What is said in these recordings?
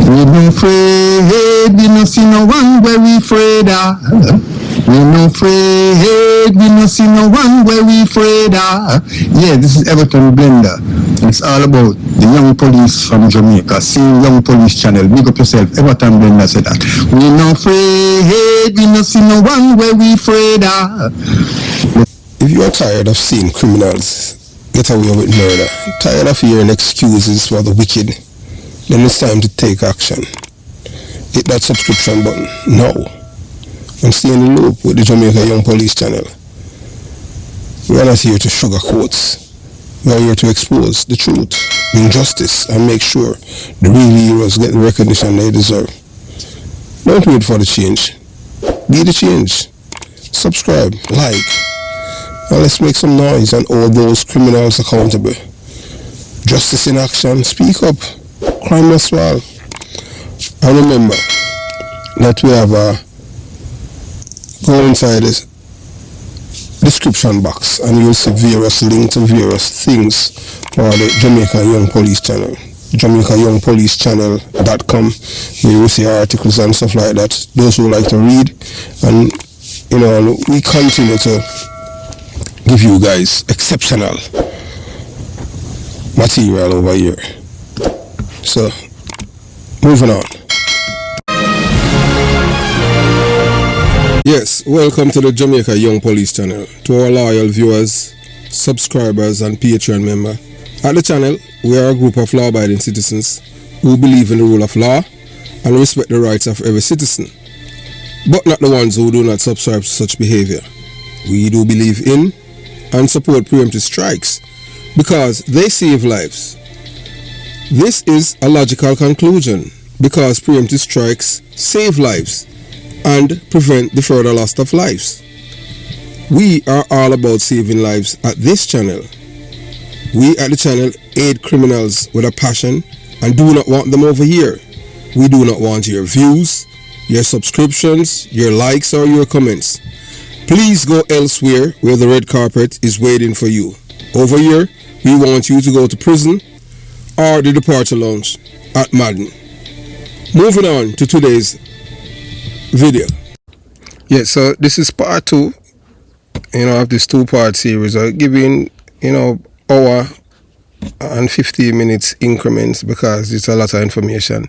We no afraid, we no see no one where we afraid of. We no afraid, we no see no one where we afraid of. Yeah, this is Everton Blender. It's all about the young police from Jamaica. See Young Police Channel. Big up yourself. Everton Blender said that. We no afraid, we no see no one where we afraid of. If you are tired of seeing criminals get away with murder, tired of hearing excuses for the wicked, then it's time to take action. Hit that subscription button now and stay in the loop with the Jamaica Young Police Channel. We are not here to sugarcoat. We are here to expose the truth, bring justice, and make sure the real heroes get the recognition they deserve. Don't wait for the change. Be the change. Subscribe, like, and let's make some noise and hold those criminals accountable. Justice in action. Speak up. Crime must fall. And remember that we have go inside this description box and you'll see various links to various things for the Jamaica Young Police Channel. JamaicaYoungPoliceChannel.com, where you will see articles and stuff like that. Those who like to read, and we continue to give you guys exceptional material over here. So, moving on. Yes, welcome to the Jamaica Young Police Channel. To our loyal viewers, subscribers and Patreon members. At the channel, we are a group of law-abiding citizens who believe in the rule of law and respect the rights of every citizen, but not the ones who do not subscribe to such behavior. We do believe in and support preemptive strikes because they save lives. This is a logical conclusion because preemptive strikes save lives and prevent the further loss of lives. We are all about saving lives at this channel. We at the channel aid criminals with a passion and do not want them over here. We do not want your views, your subscriptions, your likes or your comments. Please go elsewhere where the red carpet is waiting for you. Over here, we want you to go to prison or the departure lounge at Madden. Moving on to today's video. Yeah, so this is part 2, of this 2-part series. I'm giving, hour and 15 minutes increments because it's a lot of information.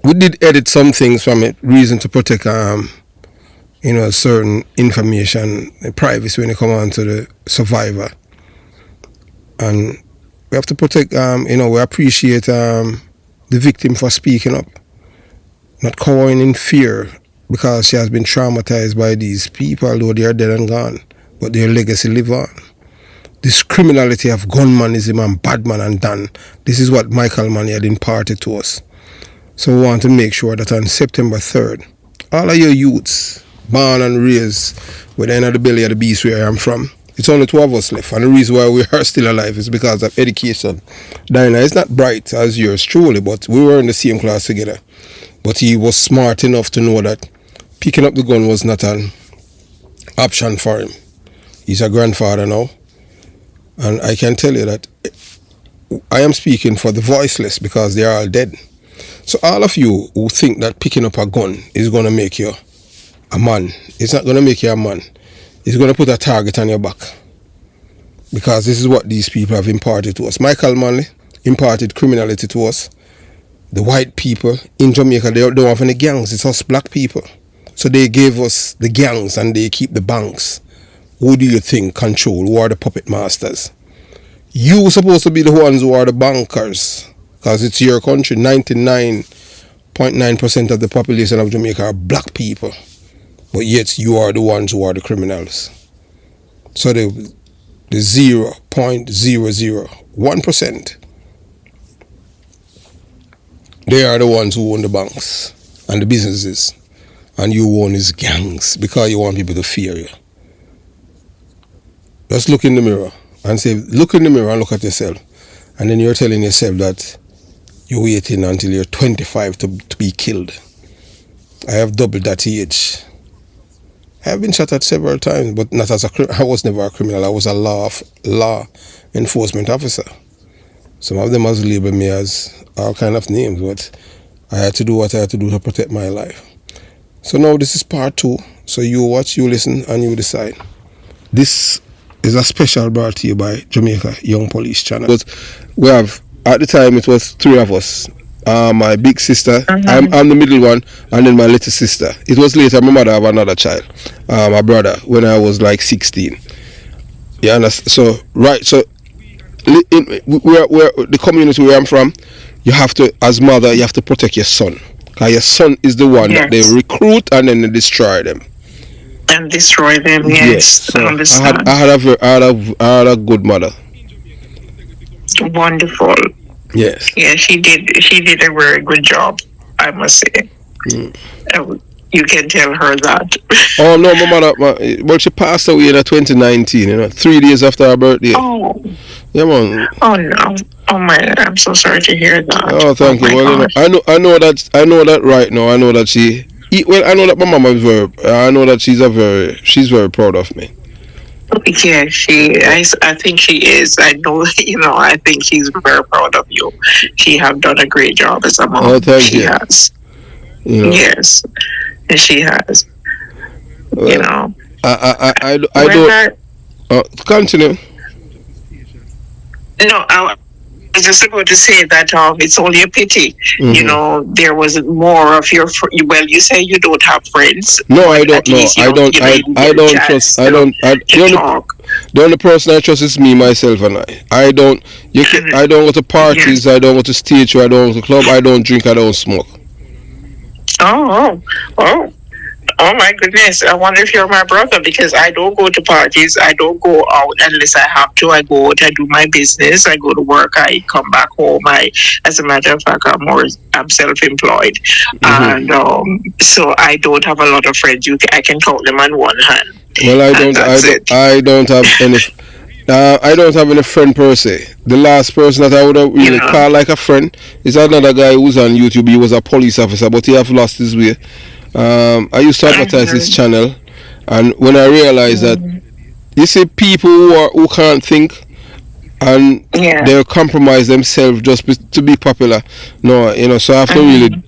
We did edit some things from it, reason to protect, certain information, privacy when it comes on to the survivor. And we have to protect, we appreciate the victim for speaking up, not cowering in fear because she has been traumatized by these people, though they are dead and gone, but their legacy live on. This criminality of gunmanism and badman and done, this is what Michael Manny had imparted to us. So we want to make sure that on September 3rd, all of your youths, born and raised within the belly of the beast where I am from, it's only 2 of us left, and the reason why we are still alive is because of education. Diana is not bright as yours truly, but we were in the same class together. But he was smart enough to know that picking up the gun was not an option for him. He's a grandfather now, and I can tell you that I am speaking for the voiceless because they are all dead. So all of you who think that picking up a gun is going to make you a man, it's not going to make you a man. It's going to put a target on your back. Because this is what these people have imparted to us. Michael Manley imparted criminality to us. The white people in Jamaica, they don't have any gangs. It's us black people. So they gave us the gangs and they keep the banks. Who do you think control? Who are the puppet masters? You supposed to be the ones who are the bankers. Because it's your country. 99.9% of the population of Jamaica are black people. But yet you are the ones who are the criminals. So the 0.001%, they are the ones who own the banks and the businesses. And you own his gangs because you want people to fear you. Just look in the mirror and say, look in the mirror and look at yourself. And then you're telling yourself that you're waiting until you're 25 to be killed. I have doubled that age. I have been shot at several times, but not as I was never a criminal. I was a law enforcement officer. Some of them has labeled me as all kind of names, but I had to do what I had to do to protect my life. So now this is part 2. So you watch, you listen, and you decide. This is a special brought to you by Jamaica Young Police Channel. But we have, at the time, it was 3 of us. My big sister, I'm the middle one, and then my little sister. It was later my mother have another child, my brother, when I was like 16. Yeah, so right, so where the community where I'm from, you have to, as mother, you have to protect your son, because your son is the one that they recruit and then they destroy them. And destroy them, yes. So I had a good mother. Wonderful. Yes. Yeah, she did a very good job, I must say. You can tell her that. Oh no, my mother, well, she passed away in 2019, 3 days after her birthday. Oh. Yeah, man. Oh no. Oh my, I'm so sorry to hear that. Oh, thank you. Well, I know that right now. I know that I know that my mama is I know that she's very proud of me. Yeah, I think she is. I know, I think she's very proud of you. She have done a great job as a mom. Oh, thank you. She has. Yes, she has. Well, I don't. Continue. No, I was just about to say that it's only a pity. There was more of your. Well, you say you don't have friends. No, I don't. No, I don't. I don't trust. The only person I trust is me, myself, and I. I don't go to parties. I don't go to stage. I don't go to club. I don't drink. I don't smoke. Oh my goodness. I wonder if you're my brother, because I don't go to parties. I don't go out unless I have to. I go out, I do my business, I go to work, I come back home. As a matter of fact, I'm self-employed. And so I don't have a lot of friends. I can count them on one hand. Well, I don't have any I don't have any friend per se. The last person that I would have really call like a friend is another guy who's on YouTube. He was a police officer, but he have lost his way. I used to advertise his channel, and when I realized that you see people who can't think and they compromise themselves just to be popular. No, so I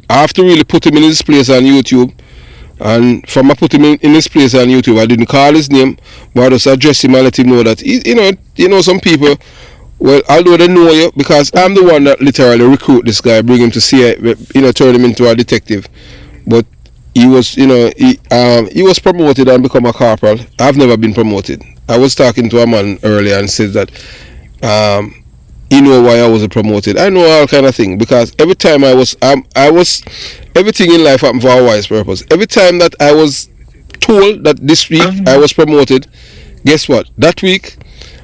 have to really put him in his place on YouTube. And from I put him in his place on YouTube, I didn't call his name, but I just addressed him and let him know that some people, well, although they know you, because I'm the one that literally recruit this guy, bring him to see it, turn him into a detective. But he was, he was promoted and become a corporal. I've never been promoted. I was talking to a man earlier and said that he know why I wasn't promoted. I know all kind of thing, because every time I was everything in life happened for a wise purpose. Every time that I was told that this week I was promoted, guess what? That week,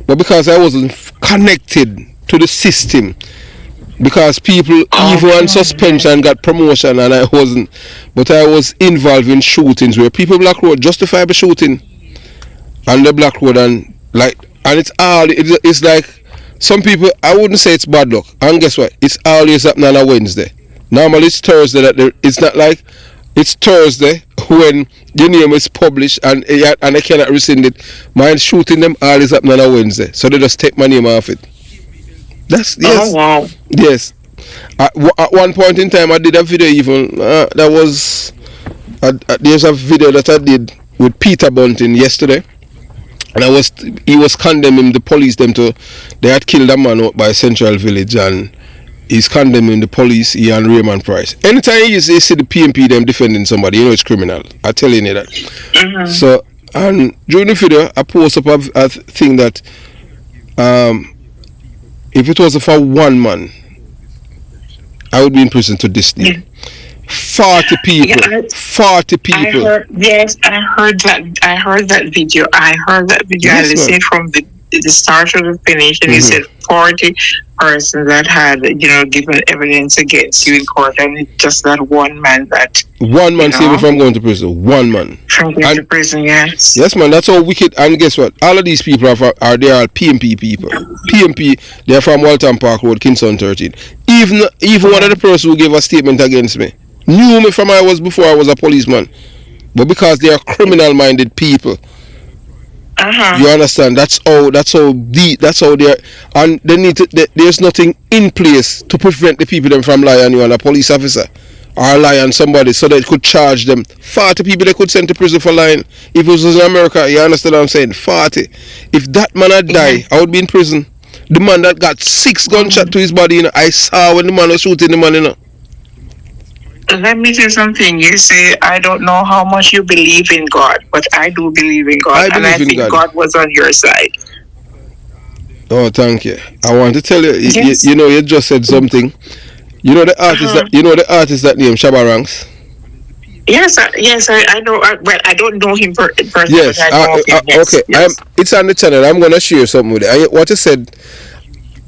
but because I wasn't connected to the system, because people even on suspension got promotion and I wasn't, but I was involved in shootings where people Black Road justifiable shooting on the Black Road, and it's like some people, I wouldn't say it's bad luck, and guess what? It's always happening on a Wednesday. Normally it's Thursday it's not like it's Thursday when your name is published and I cannot rescind it. Mine shooting them always happening on a Wednesday, so they just take my name off it. Yes. Oh, wow. Yes. At one point in time, I did a video even. There's a video that I did with Peter Bunting yesterday, and he was condemning the police. They had killed a man out by Central Village, and he's condemning the police, he and Raymond Price. Anytime you see the PMP them defending somebody, it's criminal. I'm telling you that. So, and during the video, I post up a thing that if it was for one man, I would be in prison to this day. 40 people. 40 people. I heard that video. Yes, I listened from the start to the finish, and you said 40 persons that had, given evidence against you in court, and it's just that one man saved me from going to prison. One man. From going to prison, yes. Yes, man, that's how wicked. And guess what? All of these people are PMP people. PMP, they're from Walton Park Road, Kingston 13. Even one of the persons who gave a statement against me knew me before I was a policeman. But because they are criminal-minded people, Uh-huh. You understand? That's how deep. That's how they're, and they need to. There's nothing in place to prevent the people them from lying on you and a police officer or lie on somebody so they could charge them. 40 people they could send to prison for lying. If it was in America, you understand what I'm saying? 40. If that man had died, I would be in prison. The man that got 6 gunshot to his body, I saw when the man was shooting the man. Let me tell you something. You say, I don't know how much you believe in God, but I do believe in God. I And I believe in think God. God was on your side. Oh, thank you. I want to tell you, Yes. you just said something. You know the artist that named Shabba Ranks? Yes, I know. Well, I don't know him personally, but Yes. I know of him. Okay. Yes, yes. It's on the channel. I'm gonna share something with it. What you said.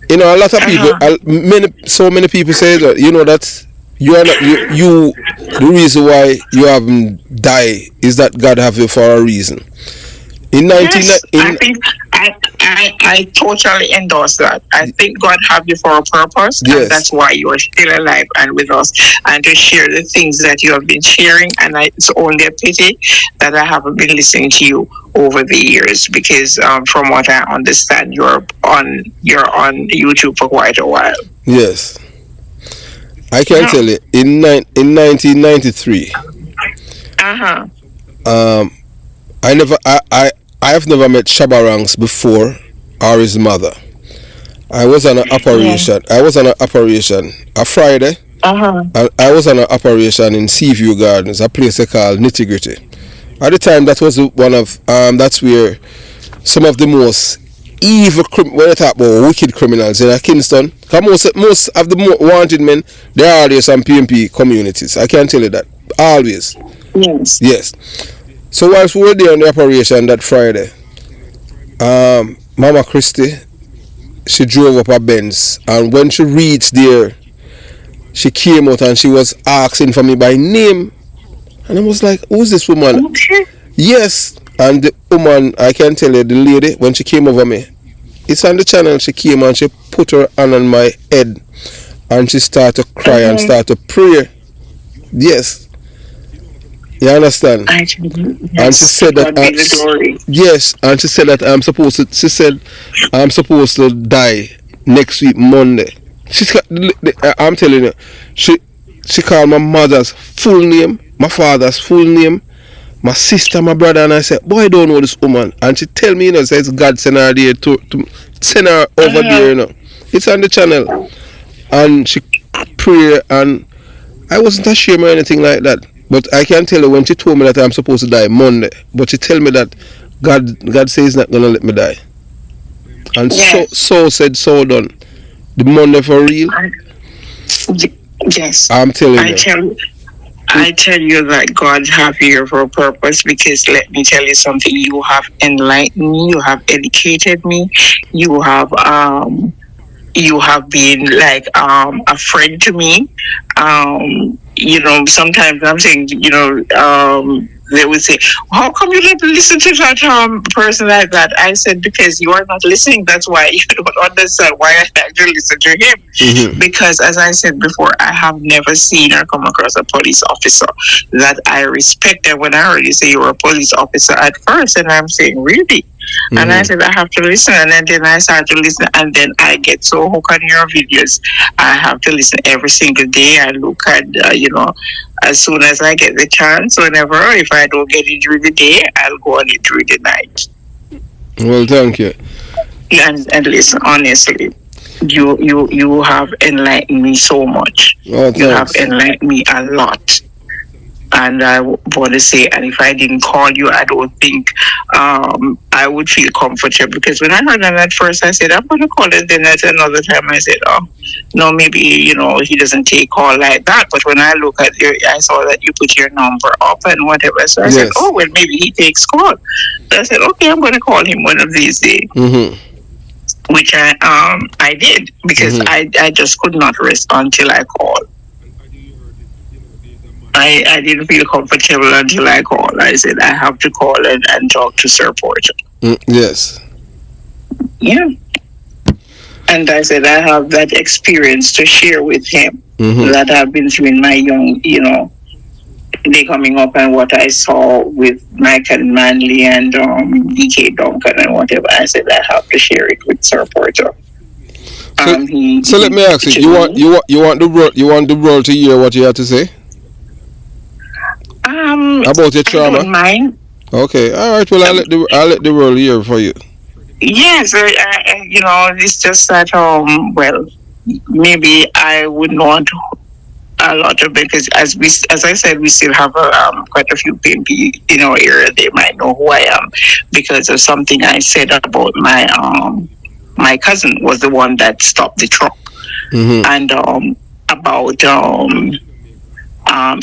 A lot of people, Uh-huh. so many people say that. That you are not you. The reason why you haven't died is that God have you for a reason. In 19 Yes, I in think I totally endorse that. I think God have you for a purpose, and yes, that's why you are still alive and with us, and to share the things that you have been sharing. And it's only a pity that I haven't been listening to you over the years, because from what I understand, you're on YouTube for quite a while. yes, I can Yeah. tell you in 1993. Uh huh. Um, I have never met Shabba Ranks before or his mother. I was on an Yeah. operation. A Friday. Uh huh. I was on an operation in Seaview Gardens, a place they call Nitty Gritty. At the time, that was one of that's where some of the most evil when you talk about wicked criminals in Kingston. Cause most of the wanted men, they are always some PMP communities. I can tell you that always. Yes. Yes. So whilst we were there on the operation that Friday, Mama Christie, she drove up a Benz, and when she reached there, she came out and she was asking for me by name, and I was like, "Who's this woman?" Okay. Yes, and the woman, I can tell you, the lady, when she came over me, it's on the channel. She came and she put her hand on my head, and she started to cry and Okay. started to pray. Yes, you understand? I And she yes. To said that God be the glory. yes, and she said that I'm supposed to. She said I'm supposed to die next week Monday. I'm telling you, she called my mother's full name, my father's full name, my sister, my brother, and I said, "Boy, I don't know this woman." And she tell me, says God send her there to send her over Uh-huh. there. It's on the channel, and she pray, and I wasn't ashamed or anything like that. But I can tell you when she told me that I'm supposed to die Monday, but she tell me that God says He's not gonna let me die, and Yes. so said, so done. The Monday for real. I, yes. I'm telling I you. tell It, I tell you that God have you here for a purpose, because let me tell you something. You have enlightened me. You have educated me. You have you have been like a friend to me. Sometimes I'm saying, they would say, how come you don't listen to that person like that? I said, because you are not listening. That's why you don't understand why I had to listen to him. mm-hmm. Because as I said before, I have never seen or come across a police officer that I respect. And when I heard you say you were a police officer at first, and I'm saying, really? And I Mm-hmm. said, I have to listen. And then I started to listen. And then I get so hooked on your videos. I have to listen every single day. I look at, as soon as I get the chance, whenever, if I don't get it during the day, I'll go on it during the night. Well, thank you. And listen, honestly, you have enlightened me so much. Oh, You have thanks. enlightened me a lot. And I want to say, and if I didn't call you, I don't think I would feel comfortable, because when I heard that at first, I said, I'm going to call it. Then at another time, I said, oh, no, maybe, he doesn't take call like that. But when I look at I saw that you put your number up and whatever. So I said, Yes. oh, well, maybe he takes call. So I said, okay, I'm going to call him one of these days, Mm-hmm. which I did, because Mm-hmm. I just could not rest until I called. I didn't feel comfortable until I called. I said, I have to call and talk to Sir Porter. Yes. Yeah. And I said, I have that experience to share with him Mm-hmm. that I've been through in my young, they coming up and what I saw with Michael Manley and DK Duncan and whatever, I said I have to share it with Sir Porter. So let me ask you: you want the world to hear what you have to say about your trauma? I don't mind. Okay, all right. Well, I'll let the world hear for you. Yes, it's just that well, maybe I would not a lot of, because as I said, we still have quite a few people in our area. They might know who I am because of something I said about my cousin was the one that stopped the truck, and about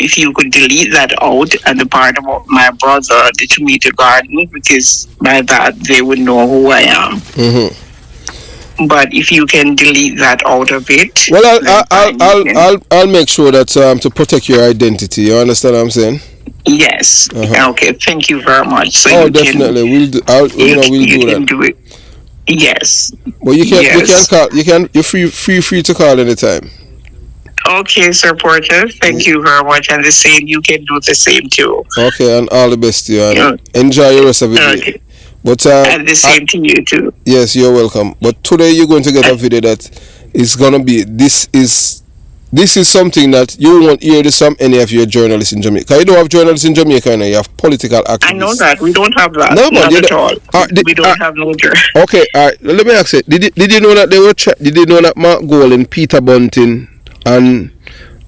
if you could delete that out and the part about my brother, the tomato garden, because by that they would know who I am. But if you can delete that out of it, well, I'll make sure that to protect your identity. You understand what I'm saying? Yes. Okay. Thank you very much. So definitely. We'll do that. Do it. Yes. Well, you can call. You're free to call anytime. Okay, Sir Porter. Thank you very much. And the same, you can do the same too. Okay, and all the best to you. And enjoy your rest of the day. But and the same to you too. Yes, you're welcome. But today you're going to get a video that is gonna be this is something that you won't hear this from any of your journalists in Jamaica. You don't have journalists in Jamaica, you have political activists. I know that we don't have that. No, not at all. We don't have no journalists. Okay, all right. Let me ask you. Did you know that Did you know that Mark Golan, Peter Bunting, and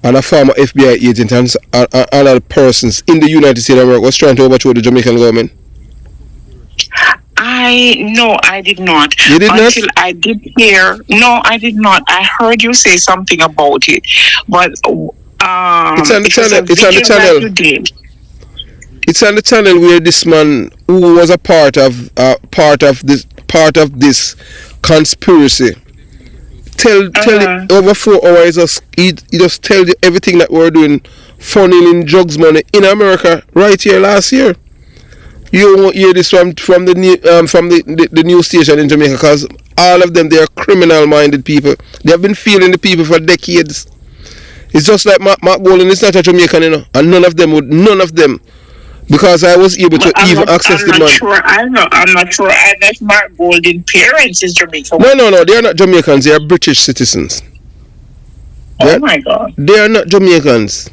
a former FBI agent and other persons in the United States of America was trying to overthrow the Jamaican government? I did not. You did Until not? I did hear. No, I did not. I heard you say something about it, but it's on the channel. It's on the channel. It's on the channel where this man, who was a part of this conspiracy, tell it over 4 hours. He just tell you everything that we're doing, funneling drugs money in America right here last year. You won't hear this from the news station in Jamaica, because all of them, they are criminal-minded people. They have been feeling the people for decades. It's just like Mark Golan is not a Jamaican, and none of them, because I was able to access the man. I'm not sure. I met Mark Golan parents is Jamaican. No, they are not Jamaicans. They are British citizens. Oh my God. They are not Jamaicans.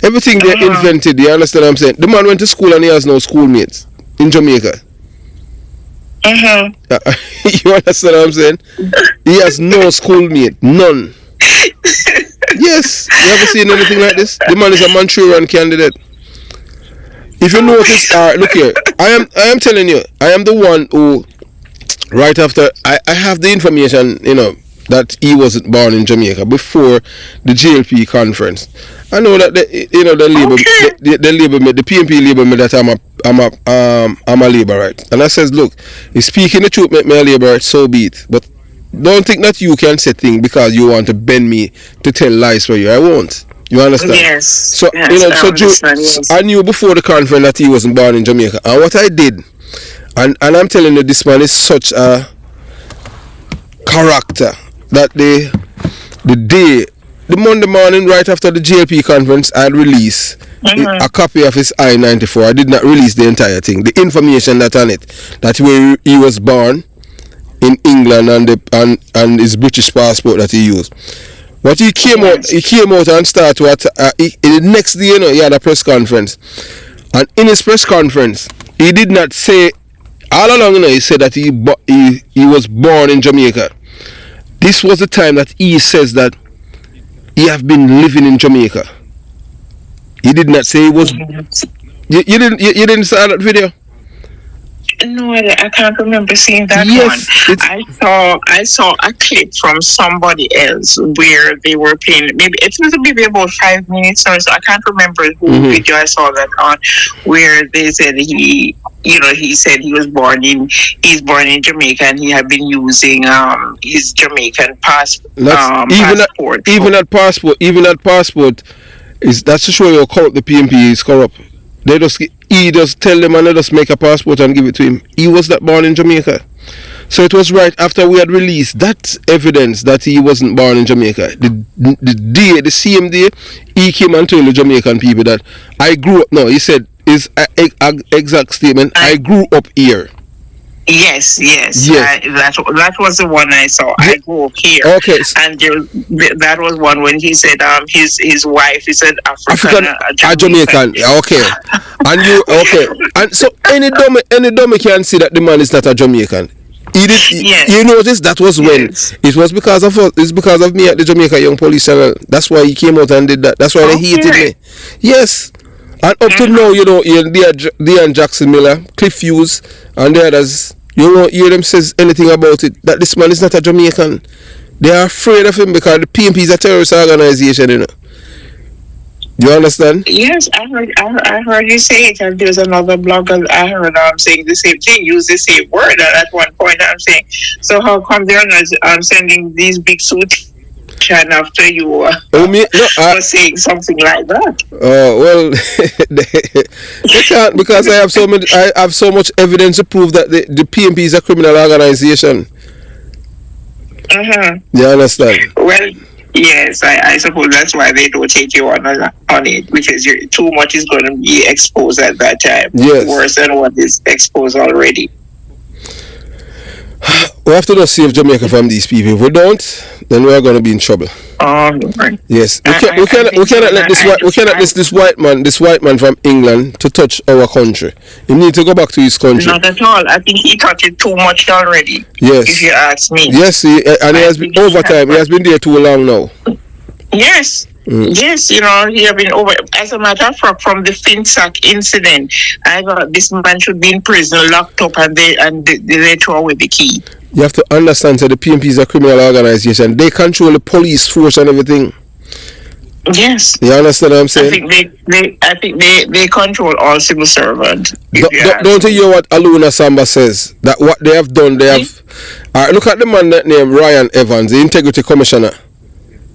Everything they invented, you understand what I'm saying? The man went to school and he has no schoolmates in Jamaica. You understand what I'm saying? He has no schoolmate, none. Yes, you ever seen anything like this? The man is a Manchurian candidate. If you notice, look here, I am telling you, I am the one who, right after, I have the information, that he wasn't born in Jamaica before the JLP conference. I know that the label me, the PNP label me that I'm a labourite, and I says, look, if speaking the truth make me a labourite, so be it. But don't think that you can say things because you want to bend me to tell lies for you. I won't. You understand? Yes. So yes. I knew before the conference that he wasn't born in Jamaica, and what I did, and I'm telling you, this man is such a character that the Monday morning right after the JLP conference, I'd release a copy of his I-94. I did not release the entire thing. The information that on it, that where he was born in England and his British passport that he used. But he came out and started the next day, he had a press conference. And in his press conference, he did not say, all along, he said that he was born in Jamaica. This was the time that he says that he have been living in Jamaica. He did not say he was. You didn't see that video? No, I can't remember seeing that one. I saw a clip from somebody else where they were playing. Maybe it was maybe about 5 minutes or so. I can't remember who video I saw that on, where they said he said he's born in Jamaica and he had been using his Jamaican passport. Even that passport is that's to show you how corrupt the PNP is corrupt. He just tell them and they just make a passport and give it to him. He was not born in Jamaica. So it was right after we had released that evidence that he wasn't born in Jamaica. The same day, he came and told the Jamaican people that I grew up. No, he said his exact statement. I grew up here. Yes. Yes. That was the one I saw. I grew up here. Okay. And that was one when he said his wife. He said African Jamaican. Okay. And you okay? And so any dummy can see that the man is not a Jamaican. Yes. You notice that was when it was because of us. It's because of me at the Jamaica Young Police Channel. That's why he came out and did that. That's why they hated me. Yes. And up to now, you know, they and Jackson Miller, Cliff Hughes, and the others, you won't hear them says anything about it. That this man is not a Jamaican. They are afraid of him because the PNP is a terrorist organization, you know. You understand? Yes, I heard you say it, and there's another blogger I heard saying the same thing, use the same word. And at one point, I'm saying, so how come they're not sending these big suits after you for saying something like that? Well, they can't because I have so much evidence to prove that the PNP is a criminal organization. You understand? Well, yes, I suppose that's why they don't take you on it, because too much is going to be exposed at that time. Yes. Worse than what is exposed already. We have to just save Jamaica from these people. If we don't, then we are going to be in trouble. Yes, we cannot let this white man from England to touch our country. He needs to go back to his country. Not at all. I think he touched it too much already. Yes, if you ask me. Yes, he has been over time. He has been there too long now. Yes. Yes, you know, he have been over. As a matter of fact, from the FinSac incident, I thought this man should be in prison, locked up, and they throw away the key. You have to understand that the PNP is a criminal organization. They control the police force and everything. Yes. You understand what I'm saying? I think they control all civil servants. Don't you hear what Aluna Samba says? That what they have done, they have. Look at the man that named Ryan Evans, the integrity commissioner.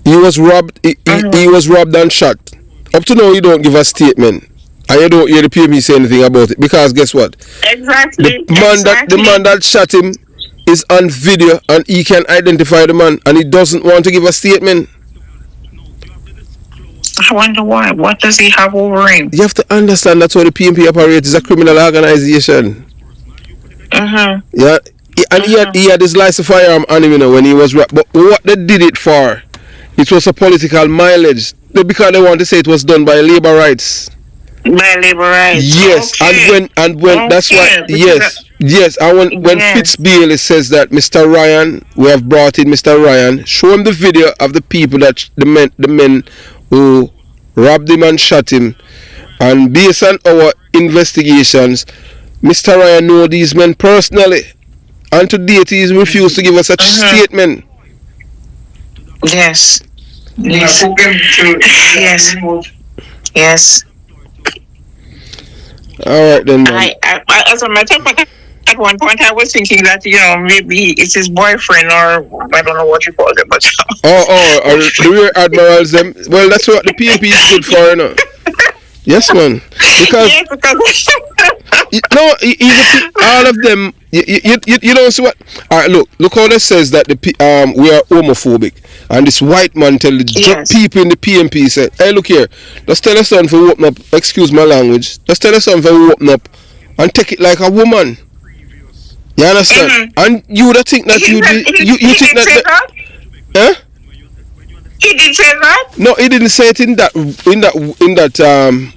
He was robbed. He was robbed and shot. Up to now, you don't give a statement, and you don't hear the PNP say anything about it, because guess what? Exactly. The man that shot him is on video, and he can identify the man, and he doesn't want to give a statement. I wonder why. What does he have over him? You have to understand that's how the PNP operates. It's a criminal organization. Yeah, and he had his license firearm on him, you know, when he was robbed. But what they did it for? It was a political mileage, because they want to say it was done by labor rights. By labor rights. Yes, okay. and when that's why. Yes, and when Fitz Bailey says that Mr. Ryan, we have brought in Mr. Ryan, show him the video of the people that the men who robbed him and shot him, and based on our investigations, Mr. Ryan know these men personally, and to date he's refused to give us such statement. Yes. Yes. All right then. I as a matter of fact, at one point I was thinking that, you know, maybe it's his boyfriend, or I don't know what you call them, but or the rear admirals them. Well, that's what the PNP is good for, you know. Yes, man. Because no, all of them. You don't see what. All right, look how that says that we are homophobic, and this white man tell the people in the PNP said, "Hey, look here, let's tell us something for open up. Excuse my language. Let's tell us something for open up, and take it like a woman." You understand? And you would think that you think that. Huh? He did say that? No, he didn't say it in that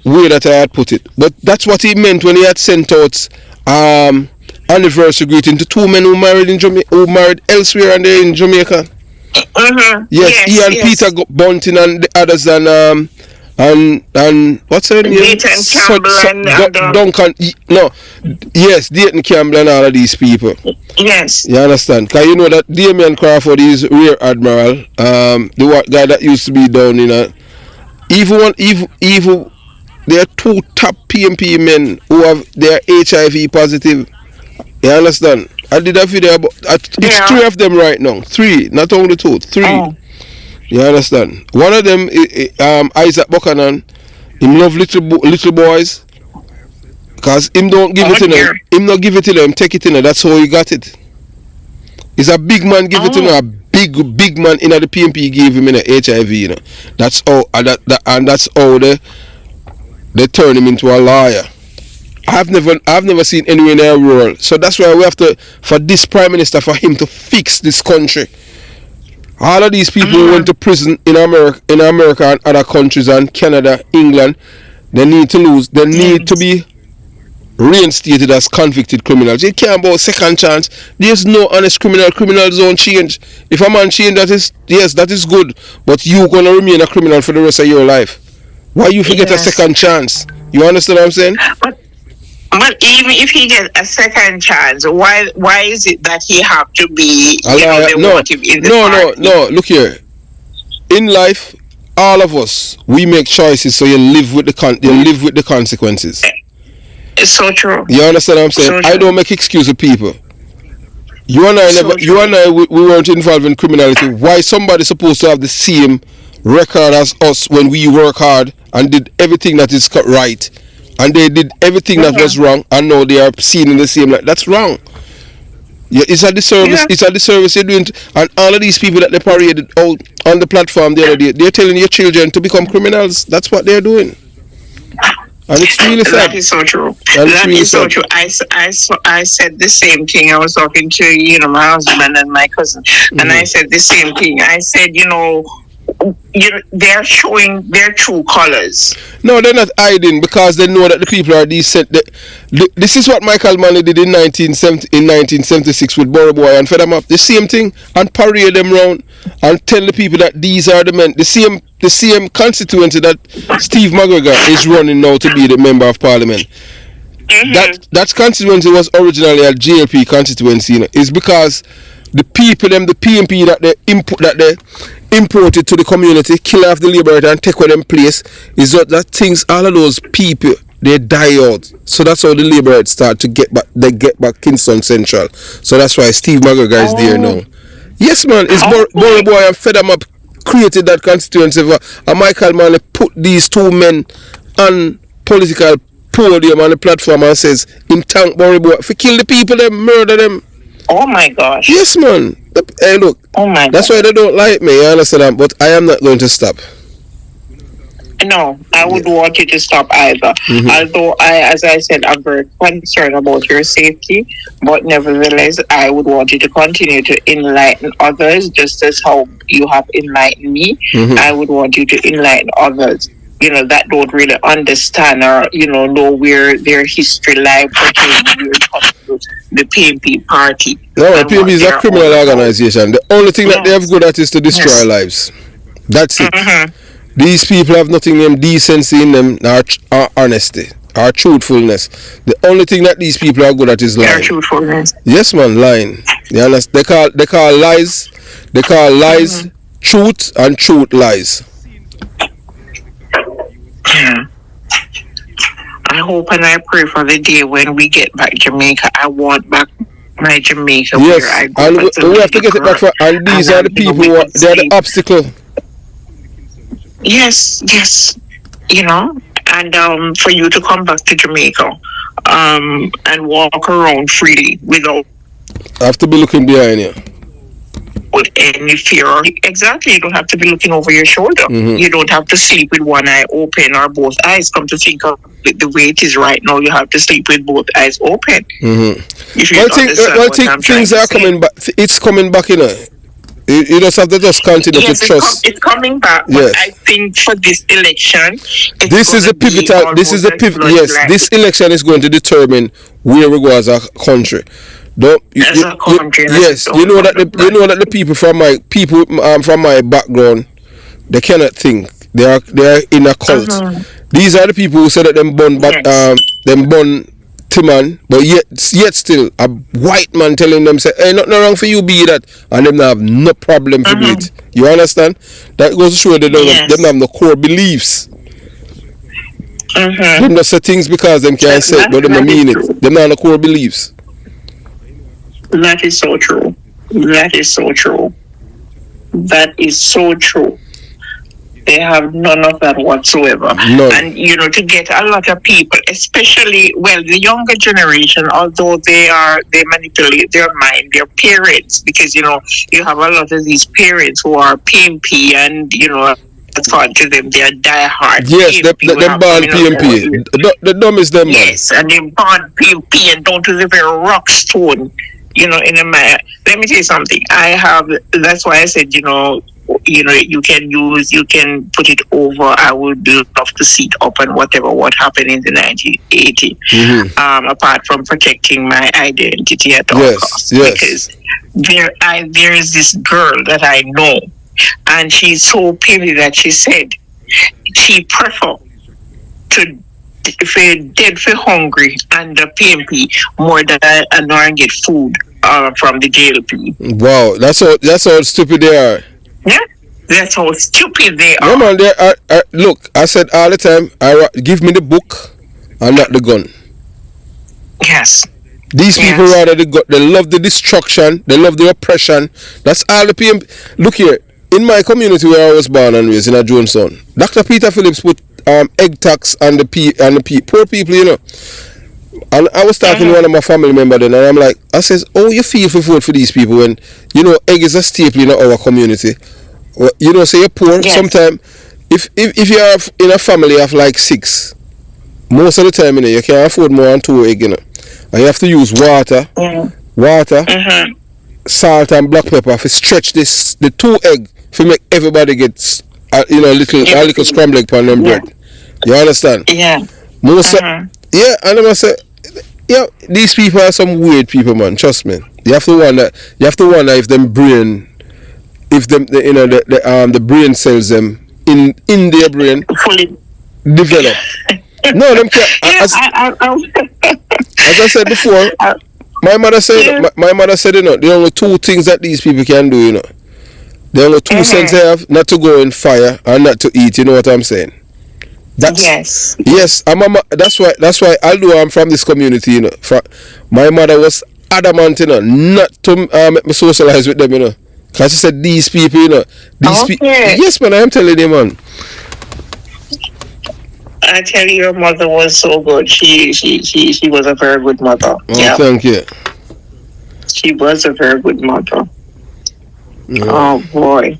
way that I had put it. But that's what he meant when he had sent out anniversary greeting to two men who married who married elsewhere, and they're in Jamaica. Yes, he and Peter Bunting and the others, and what's her name? Dayton Campbell Duncan. No, yes, Dayton Campbell and all of these people. Yes. You understand? Because you know that Damien Crawford is rear admiral, the guy that used to be down in even there are two top PNP men who they are HIV positive. You understand? I did a video about it's three of them right now. Three, not only two, three. Oh. You understand? One of them, Isaac Buchanan, him love little boys, cause him don't give it to them. Him not give it to them. Take it in there. That's how he got it. It's a big man give it to me. A big man in the PMP gave him in a HIV. You know, that's how that's how they turn him into a lawyer. I've never seen anywhere in the world. So that's why we have to, for this prime minister, for him to fix this country. All of these people who went to prison in America and other countries and Canada, England, they need to lose. They need to be reinstated as convicted criminals. You can't about second chance. There's no honest criminal. Criminals don't change. If a man change, that is good. But you're gonna remain a criminal for the rest of your life. Why you forget a second chance? You understand what I'm saying? But even if he gets a second chance, why is it that he have to be? No. Look here. In life, all of us, we make choices, so you live with the consequences. It's so true. You understand what I'm saying? So I don't make excuses of people. You and I we weren't involved in criminality. Why somebody supposed to have the same record as us when we work hard and did everything that is right, and they did everything that was wrong, and now they are seen in the same light? That's wrong. Yeah, it's a disservice. Yeah. It's a disservice you're doing. And all of these people that they paraded out on the platform the other day, they're telling your children to become criminals. That's what they're doing. And it's really sad. That is so true. That is so true. I said the same thing. I was talking to my husband and my cousin, and I said the same thing. I said, they're showing their true colors. No, they're not hiding because they know that the people are decent. This is what Michael Manley did in 1976 with Borough Boy and fed them up. The same thing, and parade them round and tell the people that these are the men. The same constituency that Steve McGregor is running now to be the member of parliament. That constituency was originally a JLP constituency. It's because the people, the PMP that they imported to the community, kill off the liberator and take away them place, is that things, all of those people, they die out. So that's how the liberators start to get back Kingston Central. So that's why Steve McGregor is there now. Yes, man, it's Borough Boy and Fed 'em Up created that constituency, and Michael Manley put these two men on political podium on the platform and says, in tank Borough Boy, if you kill the people, them murder them. Oh my gosh. Yes, man. Hey, look. Oh my that's why they don't like me, you understand? But I am not going to stop. No, I would want you to stop either. Although as I said, I'm very concerned about your safety, but nevertheless, I would want you to continue to enlighten others, just as how you have enlightened me. I would want you to enlighten others, that don't really understand or, know where their history lies pertaining to the PMP party. No, the PMP is a criminal organization. The only thing that they have good at is to destroy lives. That's it. These people have nothing in them, decency in them, or honesty, or truthfulness. The only thing that these people are good at is lying. Truthfulness. Yes, man, lying. You understand? They call lies. They call lies truth, and truth lies. I hope and I pray for the day when we get back Jamaica. I want back my Jamaica. Yes, where I go and we have to get it back for. And these are the people who are the obstacle. Yes, and for you to come back to Jamaica, and walk around freely without. I have to be looking behind you. With any fear. Exactly, you don't have to be looking over your shoulder. You don't have to sleep with one eye open or both eyes. Come to think of it, the way it is right now, you have to sleep with both eyes open. If you things are coming back. It's coming back, You just have to just continue to trust. It's coming back. But I think for this election, this is a pivotal. Yes, this election is going to determine where we go as a country. Yes, you know that the people from my background, they cannot think. They are in a cult. These are the people who said that them born Timan, but yet still a white man telling them say, hey, nothing wrong for you be that, and them have no problem to do it. You understand? That goes to show that them have no core beliefs. Them just say things because them can't say it, but them don't mean it. Them have no core beliefs. That is so true. That is so true. That is so true. They have none of that whatsoever. None. And to get a lot of people, especially the younger generation, although they manipulate their mind, their parents, because you have a lot of these parents who are PMP, and according to them, they are diehard. Yes, them born PMP. The dumbest them. Yes, and they born PMP and down to the very rock stone. In a man. Let me tell you something. That's why I said, you can put it over. I would build off the seat up and what happened in the 1980. Apart from protecting my identity at all costs. Yes. Because there is this girl that I know, and she's so petty that she said she prefer to dead for hungry and the PMP more than I get food from the JLP. Wow, that's how stupid they are. Yeah, that's how stupid they are. Yeah, man, they are. Look, I said all the time, give me the book and not the gun. Yes. These people rather they love the destruction, they love the oppression. That's all the PMP. Look here, in my community where I was born and raised in Jonestown, Dr. Peter Phillips put egg tax on the poor people, And I was talking to one of my family members then, and I'm like, I says, oh, you feel for vote for these people when egg is a staple in our community. Well, say you're poor. Yes. Sometimes if you are in a family of like 6, most of the time you can't afford more than 2 eggs, and you have to use water, salt and black pepper to stretch the 2 egg to make everybody get a little scrambled egg on them bread. You understand? Yeah. And I must say, these people are some weird people, man. Trust me. You have to wonder if them brain, the brain cells them in their brain fully develop. No, them can't. As I said before, my mother said, the only 2 things that these people can do, the only 2 cents they have, not to go in fire and not to eat. You know what I'm saying? Yes. That's why although I'm from this community, my mother was adamant, not to make me socialize with them, because she said these people, yes, man, I am telling you, man. I tell you, your mother was so good. She was a very good mother. Oh, thank you. She was a very good mother. Yeah. Oh boy.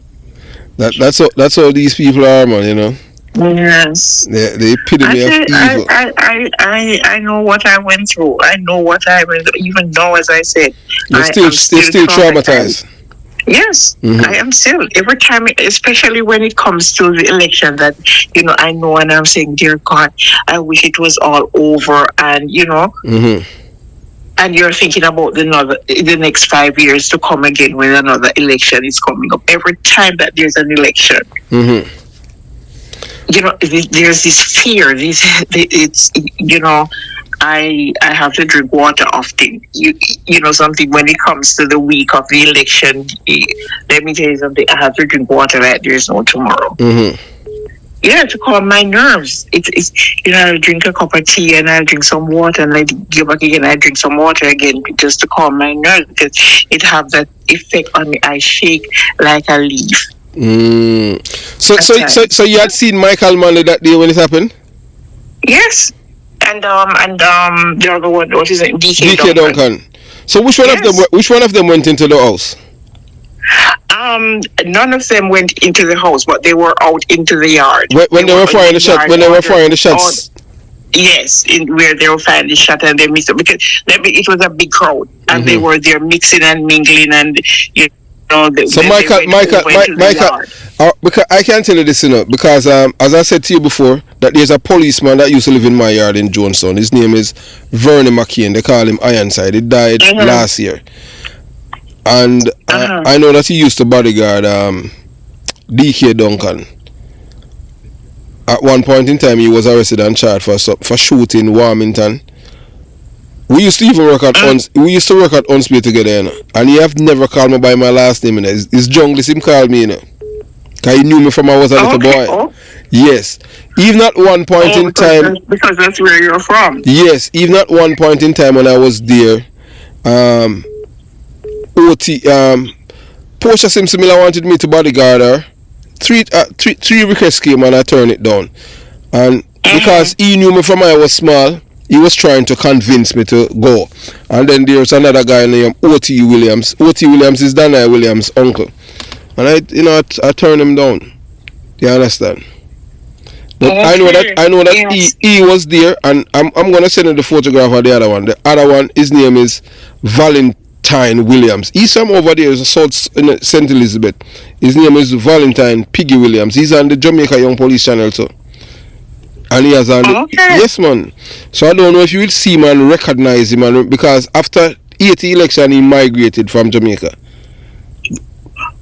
That's all these people are, man. Yes. The epitome of evil. I know what I went through. I know what I went through. Even though, as I said, you're still traumatized. Yes, I am still. Every time, especially when it comes to the election, that I know, and I'm saying, dear God, I wish it was all over, and and you're thinking about the next 5 years to come again when another election is coming up. Every time that there's an election. There's this fear. I have to drink water often. Something when it comes to the week of the election. Let me tell you something. I have to drink water like there's no tomorrow. To calm my nerves. It's I'll drink a cup of tea and I'll drink some water and I go back again. I drink some water again just to calm my nerves because it have that effect on me. I shake like a leaf. So you had seen Michael Manley that day when it happened? Yes. And the other one, what is it? DK Duncan. So which one of them went into the house? None of them went into the house, but they were out into the yard. When they were firing the shot. When they were firing the shots. Yes, where they were firing the shot and they mixed up because it was a big crowd and they were there mixing and mingling and so Michael, because I can tell you this, because as I said to you before, that there's a policeman that used to live in my yard in Jonestown. His name is Vernon McCain. They call him Ironside. He died last year, and I know that he used to bodyguard DK Duncan. At one point in time, he was arrested and charged for shooting Warmington. We used to even work at Unspear together, and he have never called me by my last name. His junglist him called me, because he knew me from I was a little boy. Oh. Yes, even at one point in time, because that's where you're from. Yes, even at one point in time when I was there, Portia Simpson Miller wanted me to bodyguard her. three requests came and I turned it down. And because he knew me from I was small, he was trying to convince me to go. And then there's another guy named O.T. Williams. O.T. Williams is Daniel Williams' uncle. And I turned him down. You understand? But Okay. I know that Yes. he was there, and I'm gonna send you the photograph of the other one. The other one, his name is Valentine Williams. He's from over there, is South in St. Elizabeth. His name is Valentine Piggy Williams. He's on the Jamaica Young Police channel too. And he has on Okay. yes man. So I don't know if you will see him and recognize him, and because after 80 election he migrated from Jamaica.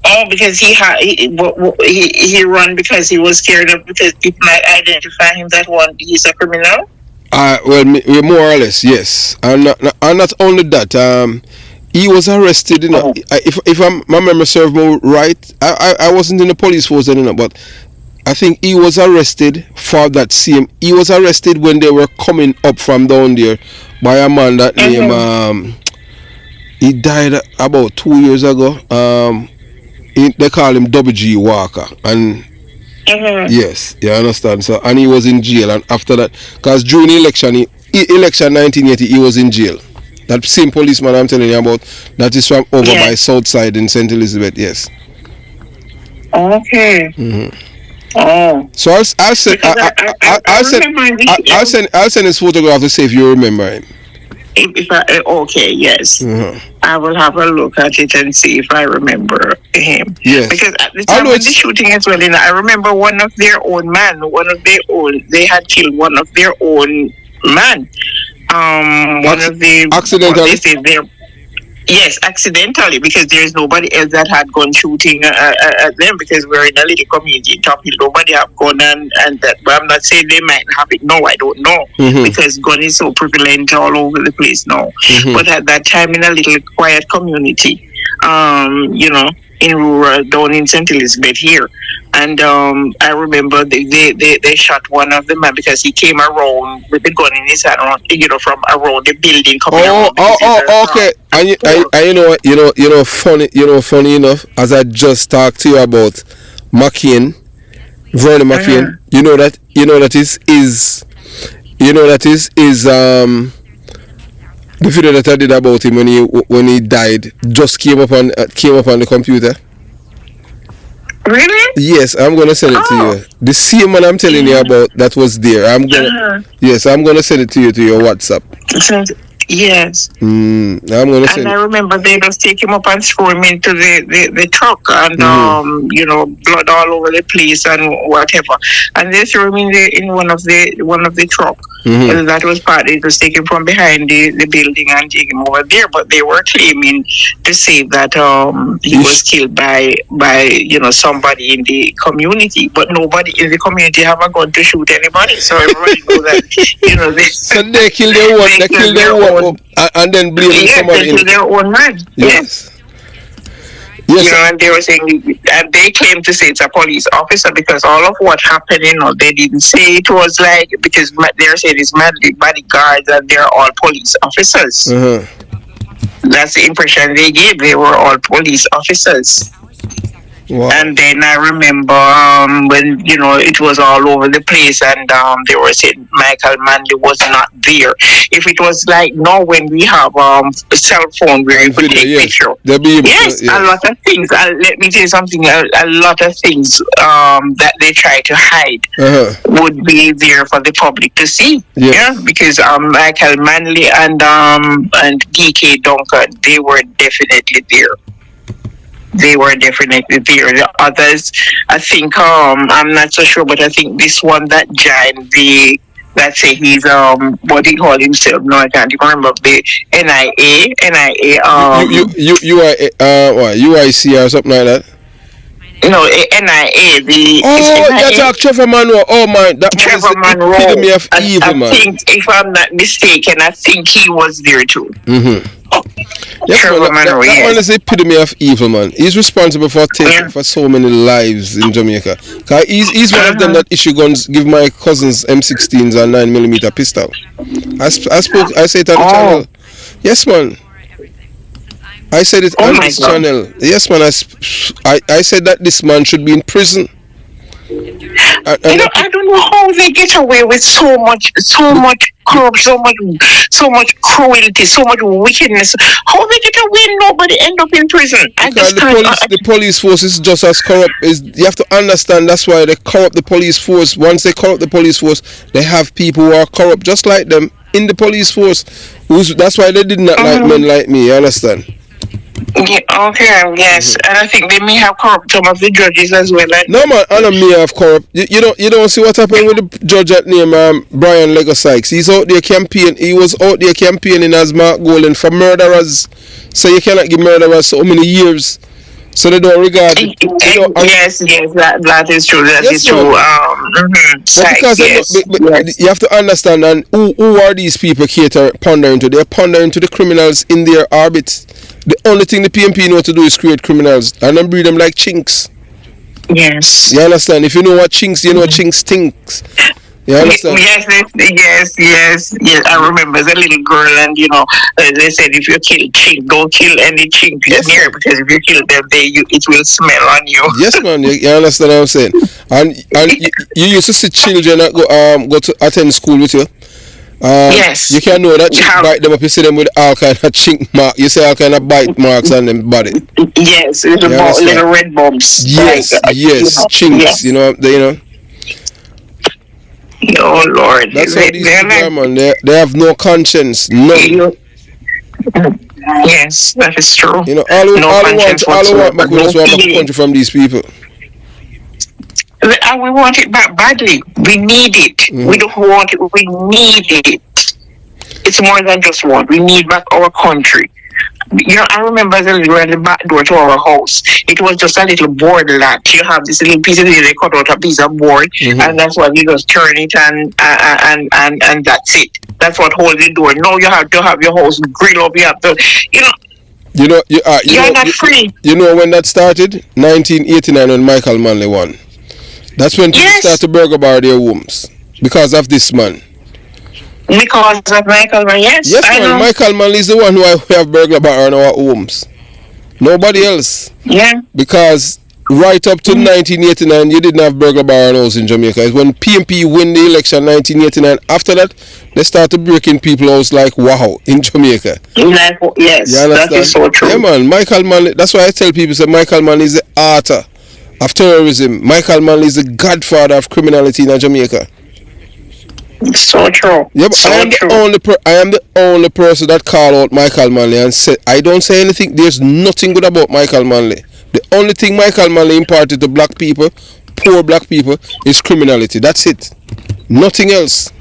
Oh, because he run because he was scared of because people might identify him that he's a criminal. Well, more or less, yes. And not only that, he was arrested. You know, if my memory serves me right, I wasn't in the police force then, you know, but I think he was arrested for that same. He was arrested when they were coming up from down there by a man that name. He died about 2 years ago. They call him WG Walker, and yes, you understand. So, and he was in jail, and after that, because during the election, election 1980, he was in jail. That same policeman I'm telling you about, that is from over by Southside in St. Elizabeth. Yes. Okay. Oh. So I'll send his photograph to see if you remember him. Okay, yes. I will have a look at it and see if I remember him. Yes. Because at the time of the shooting as well, I remember one of their own man, they had killed one of their own man. One of the accidentally. Yes, accidentally, because there's nobody else that had gone shooting at them, because we're in a little community in Top Hill. Nobody have gone and that. But I'm not saying they might have it. No, I don't know, because gun is so prevalent all over the place now. But at that time, in a little quiet community, in rural, down in St. Elizabeth here. And I remember they shot one of them because he came around with the gun in his hand, from around the building. Okay. And you know, funny enough, as I just talked to you about McCain, Vernon McCain, you know that the video that I did about him when he died just came up on the computer. Really? Yes, I'm gonna send it to you. The same one I'm telling you about that was there. I'm gonna send it to you to your WhatsApp. Yes. I'm gonna send. And I remember they just take him up and throw him into the truck, and blood all over the place and whatever. And they threw him in one of the truck. That was part. It was taken from behind the building and taken over there. But they were claiming to say that he was killed by somebody in the community. But nobody in the community have a gun to shoot anybody. So everybody knows that So they killed their one. They killed their one, and then blaming somebody. They killed their own man. Yes. And they were saying, and they claim to say it's a police officer, because all of what happened, they didn't say it was like, because they're saying it's bodyguards and they're all police officers. That's the impression they gave. They were all police officers. Wow. And then I remember when it was all over the place, and they were saying Michael Manley was not there. If it was like now when we have a cell phone where you could take picture, a lot of things. Let me tell you something. A lot of things that they try to hide would be there for the public to see. Yeah, because Michael Manley and DK Duncan, they were definitely there. They were definitely there. The others, I think, I'm not so sure, but I think this one that joined that say he's what he called himself. No, I can't even remember the NIA. UIC or something like that. No, NIA. That's like Trevor Monroe. Oh my, that Trevor Monroe. Epitome of evil, I think, if I'm not mistaken, I think he was there too. Yes, that one is the epitome of evil, man. He's responsible for taking for so many lives in Jamaica. Cause he's one of them that issue guns, give my cousins M16s and 9mm pistol. I said it on the channel. Yes, man. I said it on this channel. Yes, man. I said that this man should be in prison. I don't know how they get away with so much corruption, so much cruelty, so much wickedness. How they get away and nobody end up in prison? Because the police force is just as corrupt. You have to understand that's why they corrupt the police force. Once they corrupt the police force, they have people who are corrupt just like them in the police force. That's why they did not like men like me. You understand? Yeah, okay, yes, and I think they may have corrupt some of the judges as well. No man, I don't may have corrupt. You don't see what happened with the judge at name Brian Lego Sykes. He was out there campaigning as Mark Golden for murderers. So you cannot give murderers so many years. So they don't regard it. Yes, that is true. That is true. Because you have to understand, and who are these people pondering to? They're pondering to the criminals in their orbit. The only thing the PMP know to do is create criminals and then breed them like chinks. Yes. You understand? If you know what chinks, you know chinks stinks. You understand? Yes. I remember as a little girl, and they said if you kill chink, don't kill any chink near, because if you kill them, it will smell on you. Yes, man. You understand what I'm saying? And you used to see children that go to attend school with you. Yes. You can know that chink bite them up. You see them with all kind of chink mark. You see all kind of bite marks on them body. Yes, little red bumps. Yes, chinks. Yeah. Oh Lord! That's how these people are, man. They have no conscience, none. Yes, that is true. All we want back, we just want back the country from these people. And we want it back badly. We need it. Mm-hmm. We don't want it. We need it. It's more than just want. We need back our country. I remember as a little at the back door to our house. It was just a little board lot. You have this little piece of it, they cut out a piece of board, and that's what you just turn it and that's it. That's what holds the door. Now you have to have your house grill up. You have to, you're not free. You know when that started? 1989 when Michael Manley won. That's when people start to burger bar their homes because of this man. Because of Michael Manley, yes, I know. Michael Manley is the one who have burglar bar in our homes. Nobody else. Yeah. Because right up to 1989, you didn't have burglar bar in house in Jamaica. It's when PMP win the election 1989. After that, they started breaking people's house like wow in Jamaica. Yes, that is so true. Yeah, man. Michael Manley. That's why I tell people say Michael Manley is the author of terrorism. Michael Manley is the godfather of criminality in Jamaica. So true. Yeah, but I am the only person that call out Michael Manley and say I don't say anything. There's nothing good about Michael Manley. The only thing Michael Manley imparted to black people, poor black people, is criminality. That's it. Nothing else.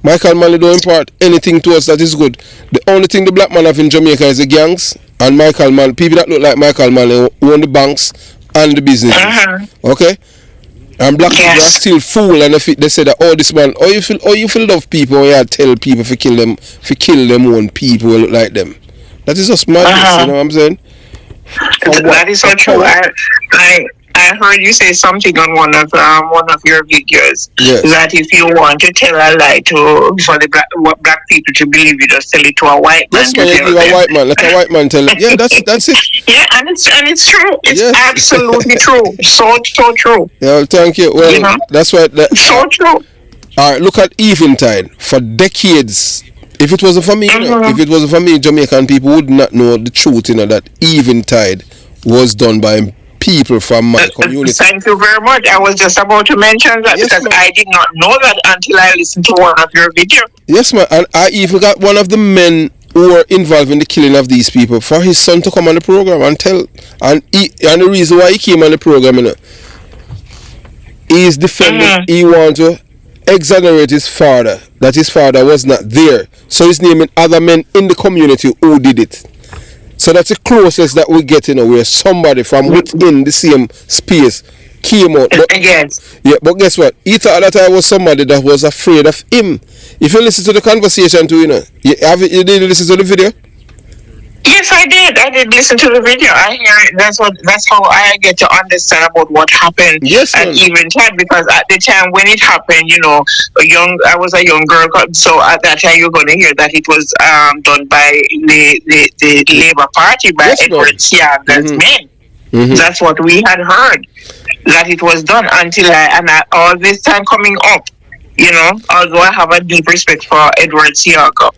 Michael Manley don't impart anything to us that is good. The only thing the black man have in Jamaica is the gangs and Michael Manley. People that look like Michael Manley own the banks and the businesses. Okay? And black people are still fool, and they say that this man, you feel love people, you tell people to kill them own people who look like them. That is just madness, you know what I'm saying? That is so true. I heard you say something on one of your videos that if you want to tell a lie for the black people to believe, you just tell it to a white man. Yes, man, you give a white man. Let a white man tell it. Yeah, that's it. Yeah, and it's true. It's absolutely true. So true. Yeah, well, thank you. Well, that's why. So true. All right, look at Eventide. For decades, if it wasn't for me, Jamaican people would not know the truth. That Eventide was done by people from my community. Thank you very much. I was just about to mention that because I did not know that until I listened to one of your videos. Yes, man. And I even got one of the men who were involved in the killing of these people for his son to come on the program and tell. And the reason why he came on the program, he is defending. He wants to exonerate his father, that his father was not there. So he's naming other men in the community who did it. So that's the closest that we get, where somebody from within the same space came out. But, but guess what? He thought that I was somebody that was afraid of him. If you listen to the conversation too, you did listen to the video? Yes, I did. I did listen to the video. I hear it. That's how I get to understand about what happened. Yes, at Eventide, because at the time when it happened, I was a young girl, so at that time you're going to hear that it was done by the Labour Party, by Edward Siaga's men. That's what we had heard. that it was done until all this time coming up, although I have a deep respect for Edward Siaga.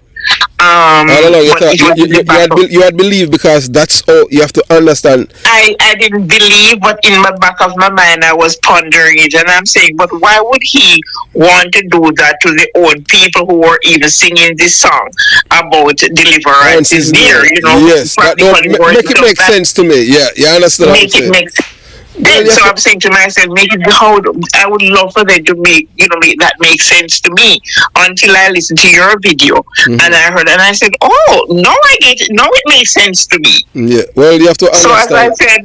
I don't know. But it was in the back of, You had believed because that's all you have to understand. I didn't believe, but in the back of my mind, I was pondering it, and I'm saying, but why would he want to do that to the old people who were even singing this song about deliverance is near? Yes, make it make sense to me. Yeah, you understand. Make it make sense. So I'm saying to myself, I would love for them to make that make sense to me until I listened to your video and I heard and I said, oh, no, I get it. No, it makes sense to me. Yeah, well, you have to understand. So as I said,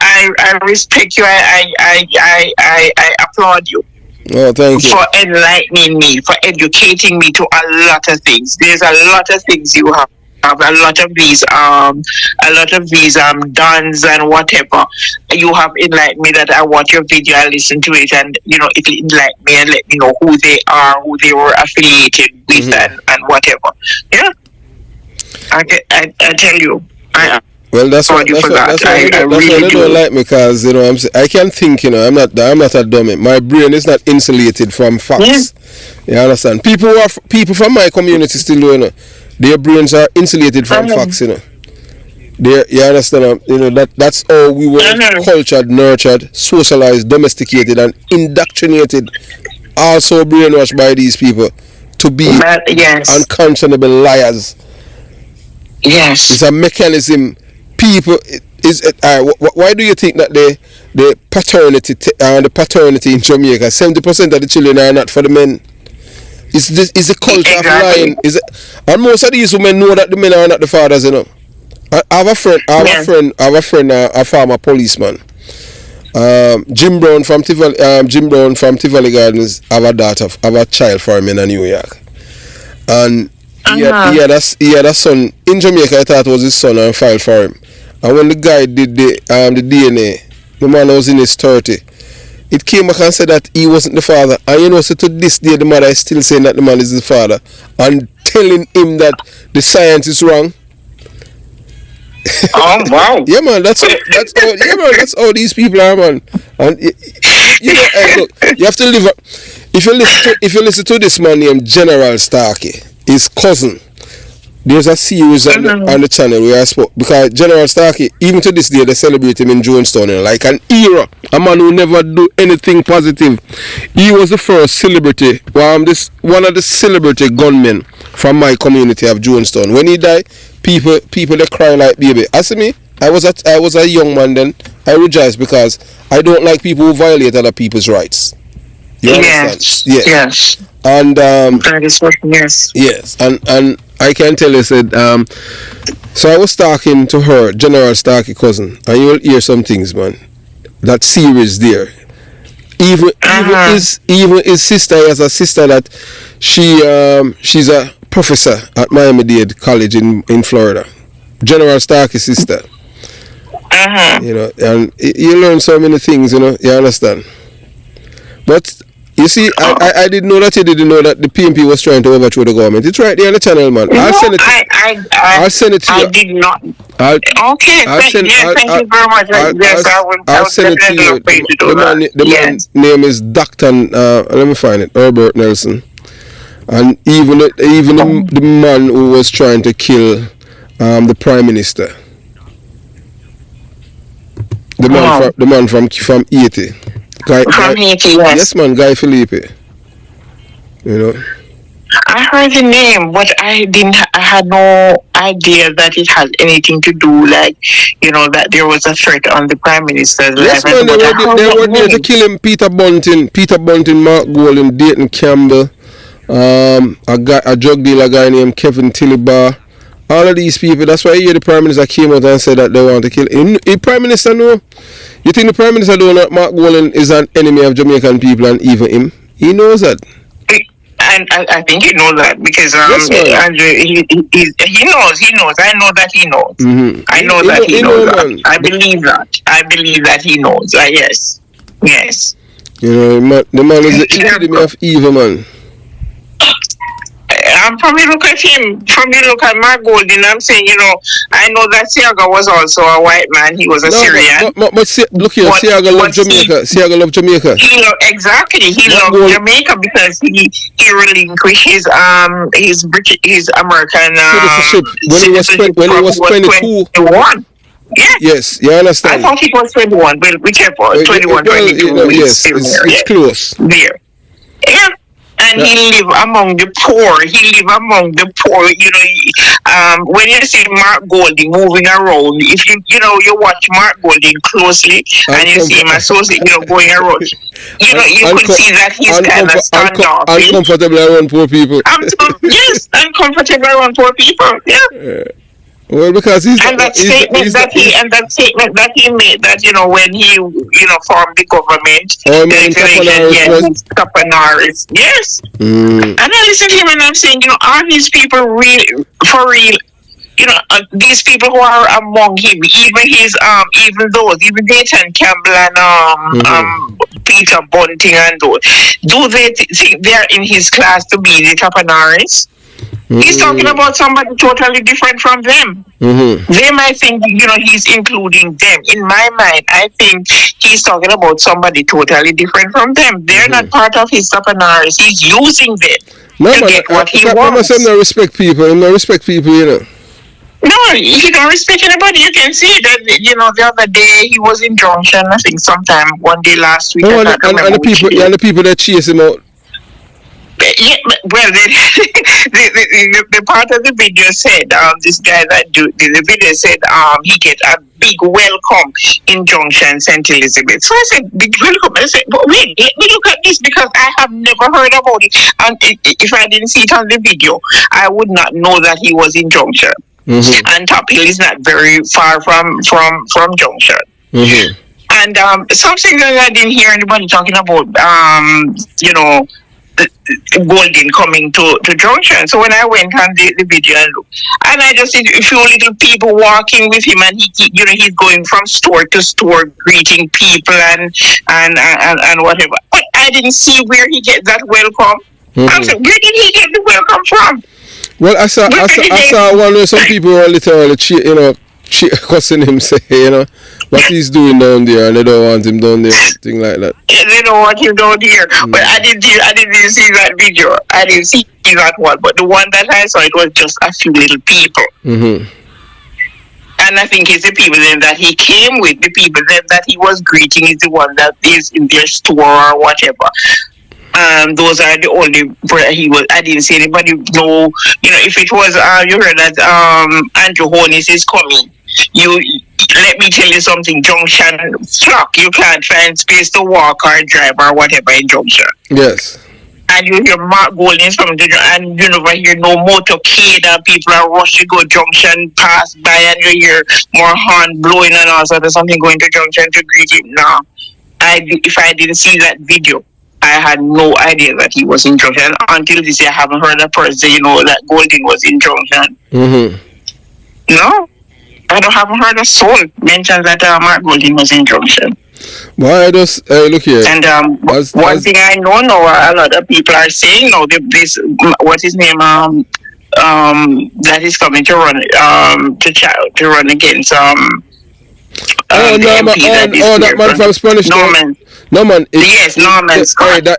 I respect you. I applaud you. Oh, thank you. For enlightening me, for educating me to a lot of things. There's a lot of things you have. A lot of these dons and whatever you have enlightened me that I watch your video, I listen to it, and it enlightened me and let me know who they are, who they were affiliated with, and whatever. Yeah, I tell you, well, that's why I don't like me, because I can think. I'm not a dummy. My brain is not insulated from facts. Yeah. You understand? People from my community still their brains are insulated from facts. You understand? That's how we were cultured, nurtured, socialized, domesticated, and indoctrinated. Also brainwashed by these people to be unconscionable liars. Yes, it's a mechanism. People why do you think that the paternity in Jamaica, 70% of the children are not for the men? Is a culture of lying. And most of these women know that the men are not the fathers. I have a friend, a former policeman. Jim Brown from Tivoli Gardens have a child for him in New York, and he had a son in Jamaica. I thought it was his son, and filed for him. And when the guy did the DNA, the man was in his 30. It came back and said that he wasn't the father. And so to this day, the mother is still saying that the man is the father and telling him that the science is wrong. Oh, wow. Yeah, man, that's how these people are, man. And look, you have to live up. If you listen to this man named General Starkey, his cousin, there's a series on the channel where I spoke, because General Starkey, even to this day, they celebrate him in Jonestown, like an hero, a man who never do anything positive. He was the first celebrity, one of the celebrity gunmen from my community of Jonestown. When he died, people they cry like baby. As me, I was a young man then. I rejoice because I don't like people who violate other people's rights. You understand? Yes. And that is what, yes. Yes, and I can tell you, said, so I was talking to her, General Starkey cousin, and you'll hear some things, man. That series there. Even his sister, he has a sister that she's a professor at Miami-Dade College in Florida. General Starkey's sister. And you learn so many things, you understand. But you see, I didn't know that you didn't know that the PNP was trying to overthrow the government. It's right there on the channel, man. I'll send it to you. I did not. Thank you very much. I'll send it to you. The man's name is Dr. Let me find it. Herbert Nelson. And even the man who was trying to kill the Prime Minister. The man from Haiti. From Haiti, yes. Yes, man, Guy Philippe. I heard the name, but I had no idea that it had anything to do, that there was a threat on the Prime Minister's life. Yes, man, they were there to kill him. Peter Bunting, Mark Golden, Dayton Campbell, a drug dealer guy named Kevin Tillibar. All of these people, that's why the Prime Minister came out and said that they want to kill him. The Prime Minister know? You think the Prime Minister don't know that Mark Golden is an enemy of Jamaican people and even him? He knows that. And I think he knows that because he knows. I know that he knows. Mm-hmm. I know that he knows that. I believe that he knows. Yes. The man is the epitome of evil, man. from you look at him, from you look at Mark Golding, I'm saying, I know that Siaga was also a white man. He was a Syrian. But look here, Siaga loved Jamaica. Siaga loved Jamaica. Exactly. He loved Jamaica because he relinquished his American citizenship when he was 22. 21. Yeah. Yes, you understand. I thought it was 21, but whichever, 21, 22. Yes, it's close. There. Yeah. And he live among the poor. When you see Mark Golding moving around, if you watch Mark Golding closely and you see him associate, going around, you could see that he's kind of standoffish. Uncomfortable around poor people. Yes, uncomfortable around poor people. Yeah. Well, because that statement that he made that when he formed the government, he's Capanaris. Yes. And I listen to him and I'm saying, are these people really for real? These people who are among him, even Nathan Campbell and Peter Bunting and those, do they think they're in his class to be the Capanaris? He's talking about somebody totally different from them. They might think, he's including them. In my mind, I think he's talking about somebody totally different from them. They're not part of his Tapaнаris. He's using them to get what he wants. No respect people. No respect people, No, if you don't respect anybody, you can see that, the other day he was in Junction, I think sometime one day last week. And the people that chase him out. Yeah, well, the part of the video said, this guy that do the video said, he get a big welcome in Junction St. Elizabeth. So I said, big welcome. I said, but wait, let me look at this because I have never heard about it. And if I didn't see it on the video, I would not know that he was in Junction. And Top Hill is not very far from Junction. And something that I didn't hear anybody talking about, Golding coming to Junction. So when I went on the video and I just see a few little people walking with him, and he's going from store to store greeting people and whatever. But I didn't see where he get that welcome. I said, where did he get the welcome from? Well, I saw one where some people were literally cussing him, say, what he's doing down there, and they don't want him down there, thing like that. Yeah, they don't want him down there. But I didn't see that video. I didn't see that one. But the one that I saw, it was just a few little people. And I think it's the people then that he came with, the people then that he was greeting is the one that is in their store or whatever. Those are the only where he was. I didn't see anybody know. If it was, you heard that Andrew Holness is coming. Let me tell you something, Junction flock. You can't find space to walk or drive or whatever in Junction. Yes. And you hear Mark Golding from the and you never hear no motorcade and people are rushing to go Junction pass by and you hear more horn blowing and all sort of something going to Junction to greet him. No. If I didn't see that video, I had no idea that he was in Junction. Until this year, I haven't heard a person, that Golding was in Junction. No. I haven't heard a soul mention that Mark Golding was in Junction. Well, I just look here. And one thing I know now, a lot of people are saying now, this what his name that he's coming to run to run against that man from Spanish. Norman. Norman. Yes, Norman Scott. The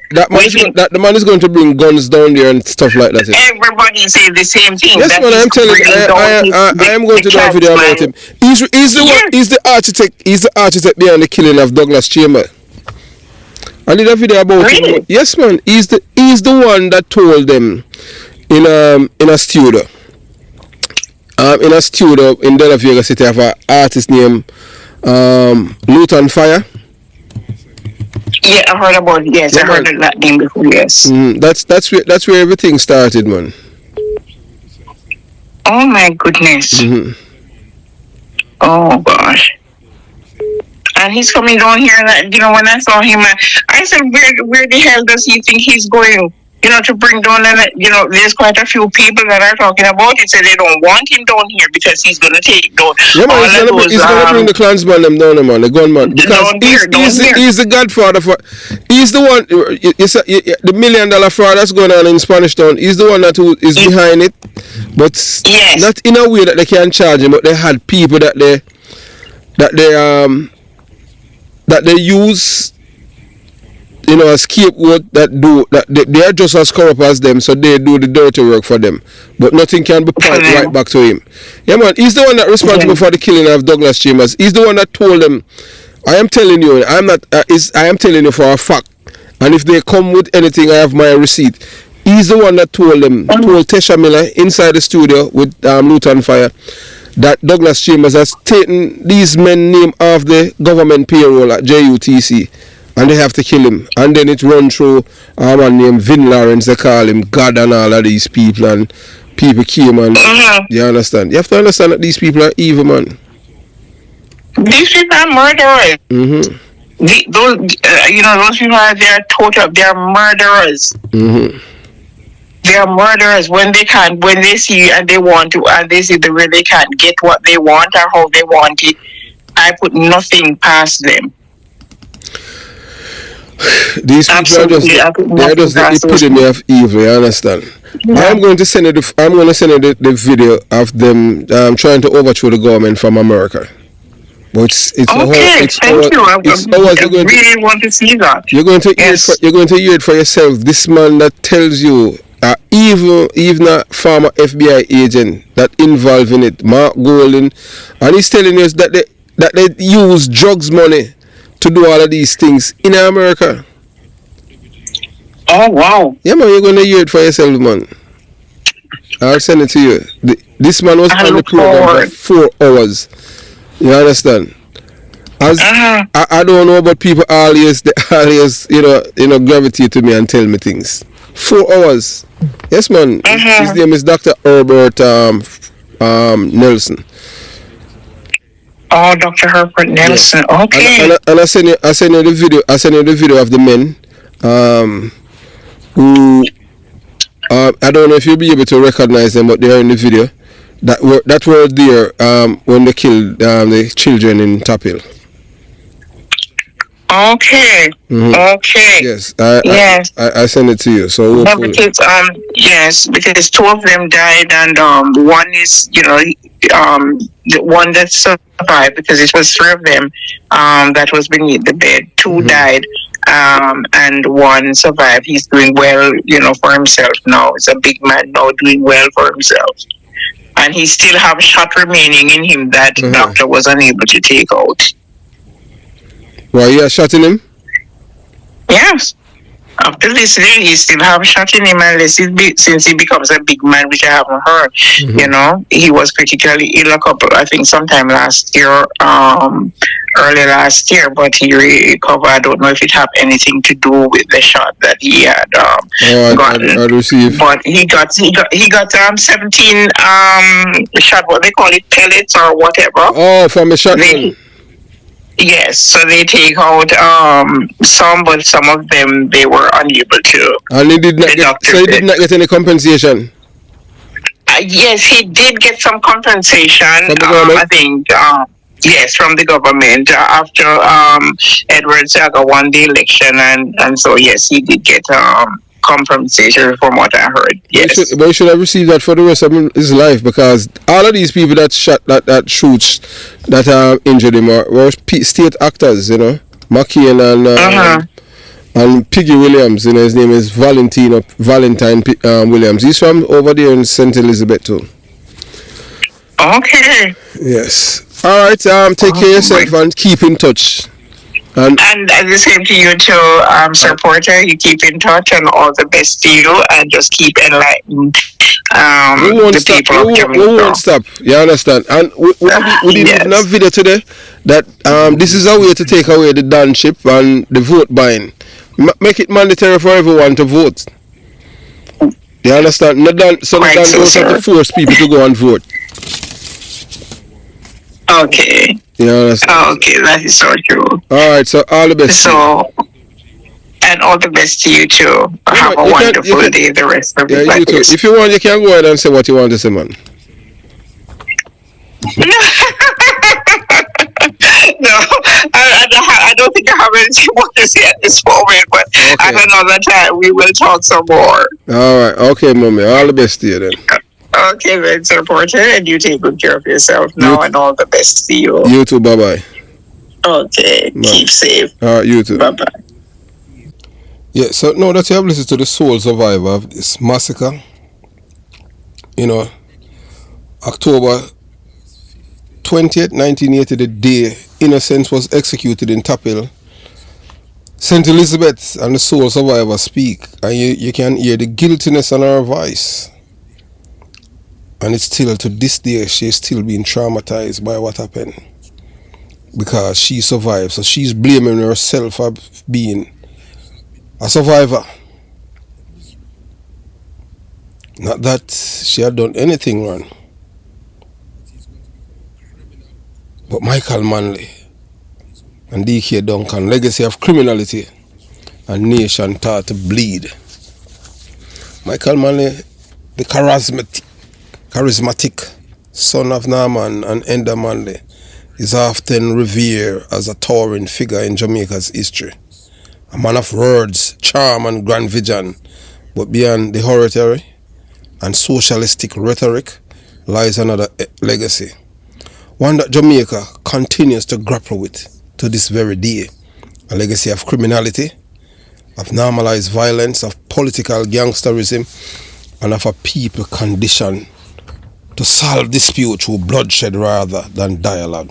man is going to bring guns down there and stuff like that. Everybody say the same thing. Yes, man, I'm telling you, I am going to do a video about him. He's the one. He's the architect. He's the architect behind the killing of Douglas Chamber. I did a video about him. Yes, man. He's the one that told them in a studio. In a studio in De La Vega City, have an artist named Luton Fire. Yeah, I heard about it. Yes, I heard that name before. Yes. That's where everything started, man. Oh my goodness. Oh gosh. And he's coming down here. And when I saw him, I said, "Where the hell does he think he's going? to bring down, and there's quite a few people that are talking about it, say they don't want him down here because he's going to take down Yeah, man, all of those. he's gonna bring the clansman them down, man, the gunman, because he's the godfather for. He's the one. The $1 million fraud that's going on in Spanish Town. He's the one who is behind it, but not in a way that they can charge him. But they had people that they use, a scapegoat that they are just as corrupt as them, so they do the dirty work for them. But nothing can be pointed right back to him. Yeah, man, he's the one that responsible for the killing of Douglas Chambers. He's the one that told them, I am telling you, I am telling you for a fact. And if they come with anything, I have my receipt. He's the one that told Tesha Miller inside the studio with Luton Fire that Douglas Chambers has taken these men name off the government payroll at JUTC. And they have to kill him. And then it run through a man named Vin Lawrence, they call him God and all of these people. And people came and, you understand? You have to understand that these people are evil, man. These people are murderers. Those people they're murderers. They are murderers when they see and they want to, and they see the way they can't get what they want or how they want it. I put nothing past them. These people are just the epitome of evil. You understand? Yeah. I'm going to send you the video of them trying to overthrow the government from America. But it's thank you. I really want to see that. You're going to hear it for yourself. This man that tells you, even a former FBI agent that involved in it, Mark Golden, and he's telling us that they use drugs money to do all of these things in America. Oh, wow. Yeah, man, you're going to hear it for yourself, man. I'll send it to you. This man was on the program for 4 hours. You understand? I don't know, but people always gravitate to me and tell me things. 4 hours. Yes, man. His name is Dr. Herbert Nelson. Oh, Dr. Herbert Nelson. Yeah. Okay. And I send you the video. I send you the video of the men who I don't know if you'll be able to recognize them, but they are in the video that were there when they killed the children in Tapil. Okay. Okay. Yes. I send it to you. So because 2 of them died, and one is the one that survived, because it was 3 of them that was beneath the bed. 2 died, and 1 survived. He's doing well, for himself now. He's a big man now, doing well for himself, and he still have shot remaining in him that the doctor was unable to take out. Why you are shotting him? Yes. After listening, he still have shot in him, unless since he becomes a big man, which I haven't heard. He was critically ill sometime last year, early last year, but he recovered. I don't know if it had anything to do with the shot that he had gotten. I received. But he got 17 shot, what they call it, pellets or whatever. Oh, from a shotgun. Yes, so they take out some, but some of them they were unable to. And he did not get any compensation. Yes, he did get some compensation. From the government? I think. Yes, from the government after Edward Zaga won the election, and so yes, he did get compensation from what I heard. Yes, but he should have received that for the rest of his life, because all of these people that shot, that shoots, that injured him were state actors. McCain and Piggy Williams. His name is Valentine Williams. He's from over there in St. Elizabeth too. Okay. Yes. All right. Take care of yourself and keep in touch. And the same to you too, Sir Porter. You keep in touch, and all the best to you, and just keep enlightening the people of Jamaica. We won't stop. You understand? And we didn't even have video today that this is a way to take away the danship and the vote buying. Make it mandatory for everyone to vote. You understand? So don't have to force people to go and vote. Okay. You understand? Okay, that is so true. All right, so all the best. So, And all the best to you too. Have a You wonderful can, day the rest of yeah, the you too. days. If you want, you can go ahead and say what you want to say, man. No, I don't think I have anything more to say at this moment, but at Okay. another time we will talk some more. All right. Okay, mommy. All the best to you then. Okay, Vince Reporter, and you take good care of yourself You, now, and all the best to you. you too. Bye bye. Okay, Bye. keep safe. All right. You too. Bye bye. Yeah. So now that you have listened to the sole survivor of this massacre, you know, October 20th, 1980, the day Innocence was executed in Tapil, St. Elizabeth and the sole survivor speak, and you can hear the guiltiness in her voice. And it's still, to this day, she's still being traumatized by what happened. Because she survived, so she's blaming herself for being a survivor. Not that she had done anything wrong. But Michael Manley and D.K. Duncan, legacy of criminality and nation taught to bleed. Michael Manley, the charismatic son of Norman and Enda Manley, is often revered as a towering figure in Jamaica's history. A man of words, charm and grand vision, but beyond the oratory and socialistic rhetoric lies another legacy. One that Jamaica continues to grapple with to this very day. A legacy of criminality, of normalized violence, of political gangsterism, and of a people conditioned to solve dispute through bloodshed rather than dialogue.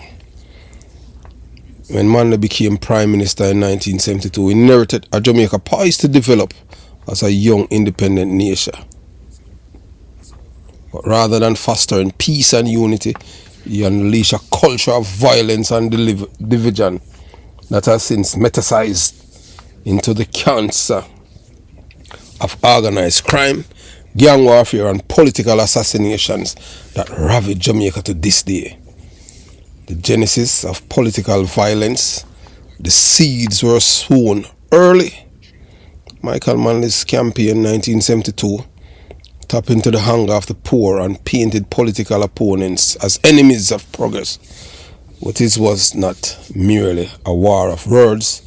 When Manley became Prime Minister in 1972, he inherited a Jamaica poised to develop as a young independent nation. But rather than fostering peace and unity, he unleashed a culture of violence and division that has since metastasized into the cancer of organized crime, gang warfare and political assassinations that ravage Jamaica to this day. The genesis of political violence, the seeds were sown early. Michael Manley's campaign in 1972 tapped into the hunger of the poor and painted political opponents as enemies of progress. But this was not merely a war of words.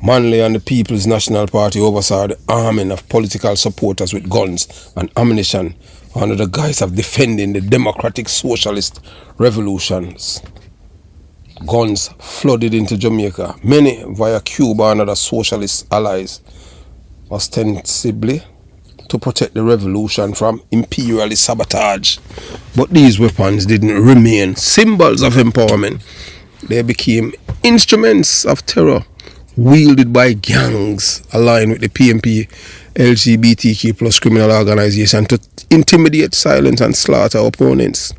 Manley and the People's National Party oversaw the arming of political supporters with guns and ammunition under the guise of defending the democratic socialist revolutions. Guns flooded into Jamaica, many via Cuba and other socialist allies, ostensibly to protect the revolution from imperialist sabotage. But these weapons didn't remain symbols of empowerment. They became instruments of terror wielded by gangs aligned with the PNP LGBTQ plus criminal organization to intimidate, silence and slaughter opponents.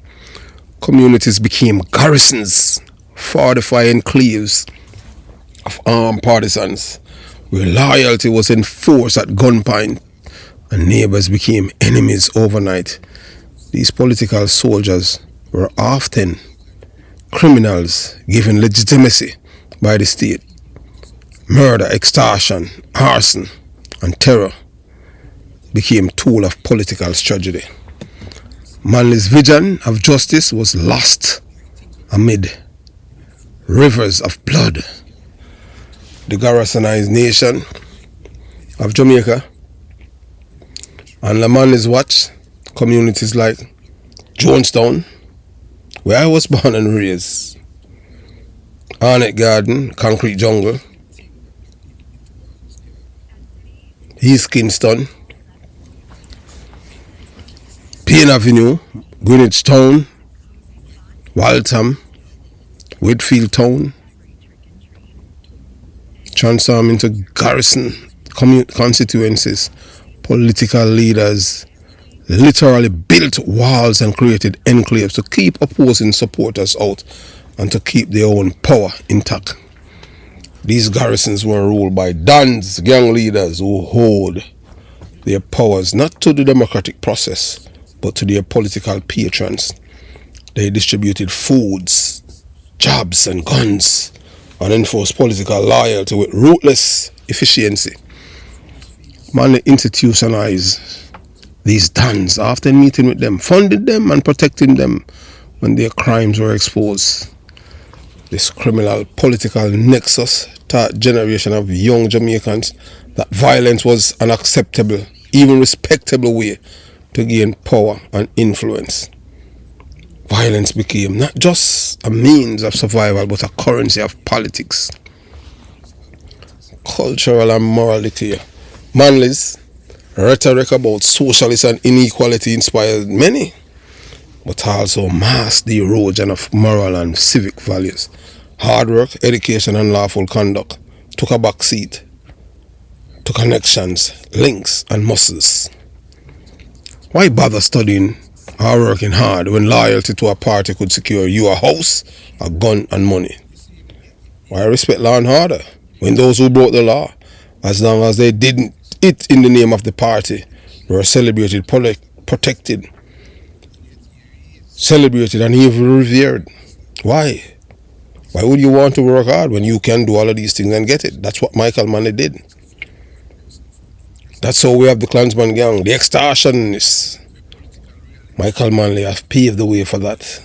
Communities became garrisons, fortified enclaves of armed partisans, where loyalty was enforced at gunpoint and neighbors became enemies overnight. These political soldiers were often criminals given legitimacy by the state. Murder, extortion, arson and terror became tool of political tragedy. Manley's vision of justice was lost amid rivers of blood. The garrisonized nation of Jamaica and Manley's watch, communities like Jonestown, where I was born and raised, Arnett Garden, Concrete Jungle, East Kingston, Payne Avenue, Greenwich Town, Waltham, Whitfield Town, transformed into garrison constituencies. Political leaders literally built walls and created enclaves to keep opposing supporters out and to keep their own power intact. These garrisons were ruled by dons, gang leaders who hold their powers not to the democratic process but to their political patrons. They distributed foods, jobs and guns and enforced political loyalty with ruthless efficiency. Manley institutionalized these dons after meeting with them, funded them and protecting them when their crimes were exposed. This criminal political nexus taught generation of young Jamaicans that violence was an acceptable, even respectable way to gain power and influence. Violence became not just a means of survival, but a currency of politics. Cultural and moral decay. Manley's rhetoric about socialism and inequality inspired many, but also masked the erosion of moral and civic values. Hard work, education, and lawful conduct took a back seat to connections, links, and muscles. Why bother studying or working hard when loyalty to a party could secure you a house, a gun, and money? Why respect law and order when those who broke the law, as long as they didn't it in the name of the party, were celebrated, protected, celebrated, and even revered? Why? Why would you want to work hard when you can do all of these things and get it? That's what Michael Manley did. That's how we have the Klansman gang, the extortionists. Michael Manley has paved the way for that.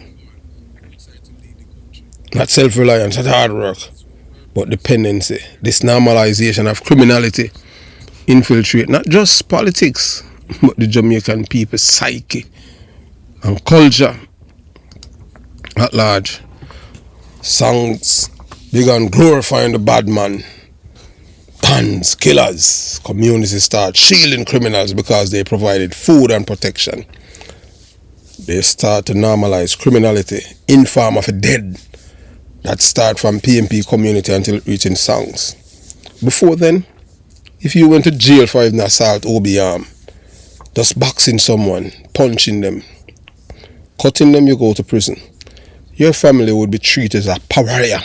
Not self-reliance, not hard work, but dependency. This normalization of criminality infiltrate not just politics, but the Jamaican people's psyche and culture at large. Songs began glorifying the bad man, guns, killers. Communities start shielding criminals because they provided food and protection. They start to normalize criminality in form of a dead that start from PMP community until it reaching songs. Before then, if you went to jail for even assault or arm, just boxing someone, punching them, cutting them, you go to prison. Your family would be treated as a pariah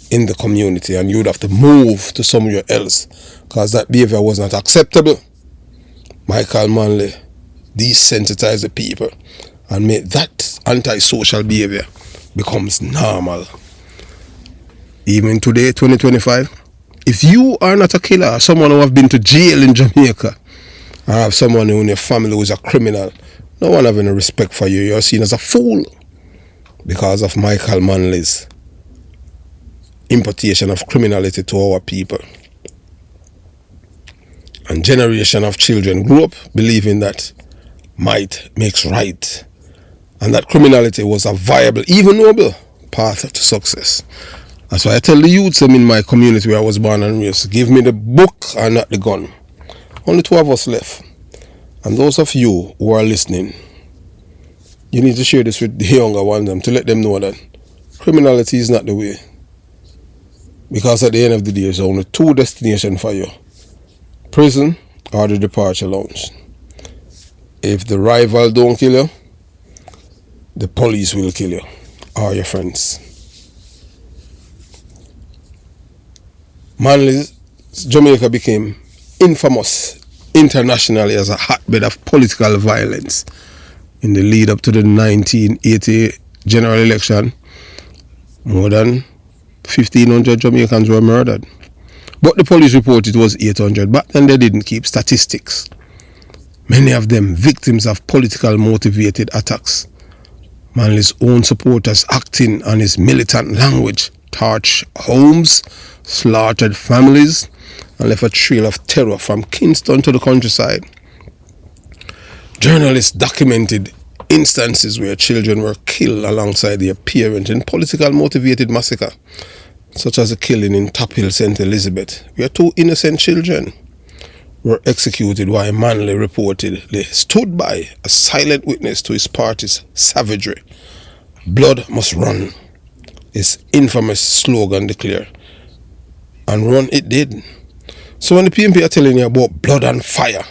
in the community and you would have to move to somewhere else because that behavior was not acceptable. Michael Manley desensitized the people and made that antisocial behavior becomes normal. Even today, 2025, if you are not a killer, someone who have been to jail in Jamaica, or have someone in your family who is a criminal, no one have any respect for you. You're seen as a fool because of Michael Manley's importation of criminality to our people. And generation of children grew up believing that might makes right, and that criminality was a viable, even noble path to success. That's why I tell the youths in my community where I was born and raised, give me the book and not the gun. Only 2 of us left. And those of you who are listening, you need to share this with the younger ones to let them know that criminality is not the way. Because at the end of the day, there's only 2 destinations for you: prison or the departure lounge. If the rival don't kill you, the police will kill you or your friends. Manley's Jamaica became infamous internationally as a hotbed of political violence. In the lead up to the 1980 general election, more than 1,500 Jamaicans were murdered. But the police reported it was 800. Back then they didn't keep statistics. Many of them victims of political motivated attacks. Manley's own supporters acting on his militant language torched homes, slaughtered families, and left a trail of terror from Kingston to the countryside. Journalists documented instances where children were killed alongside their parents in political motivated massacre, such as a killing in Top Hill, St. Elizabeth, where 2 innocent children were executed while Manley reportedly stood by, a silent witness to his party's savagery. Blood must run, his infamous slogan declared. And run it did. So when the PMP are telling you about blood and fire,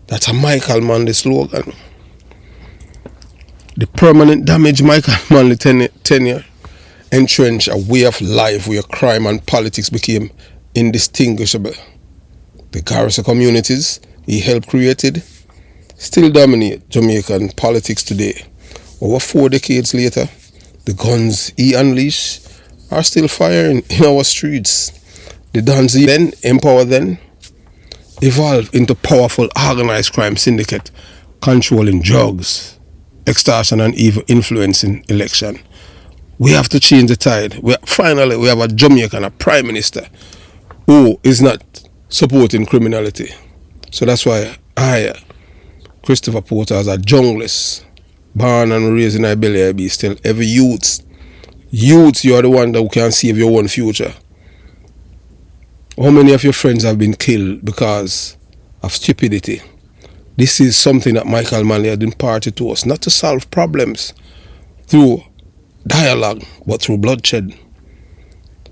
that's a Michael Manley slogan. The permanent damage Michael Manley tenure entrenched a way of life where crime and politics became indistinguishable. The garrison communities he helped created still dominate Jamaican politics today. Over 4 decades later, the guns he unleashed are still firing in our streets. The dons he then empowered then evolve into powerful organized crime syndicate controlling drugs, extortion and even influencing election. We have to change the tide. Finally, we have a Jamaican, a prime minister, who is not supporting criminality. So that's why I, Christopher Porter, as a junglist, born and raised in Iberia, be still every youth, you are the one that can save your own future. How many of your friends have been killed because of stupidity? This is something that Michael Manley had imparted to us, not to solve problems through dialogue, but through bloodshed.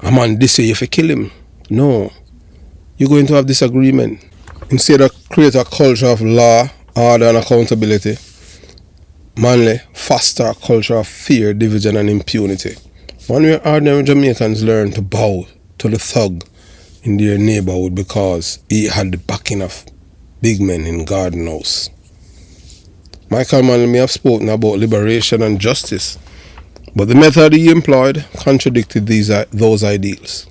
A man this say if you kill him, no. You're going to have disagreement. Instead of create a culture of law, order and accountability, Manley foster a culture of fear, division and impunity. One where ordinary Jamaicans learn to bow to the thug in their neighborhood because he had the backing of big men in Garden House. Michael Manley may have spoken about liberation and justice, but the method he employed contradicted those ideals.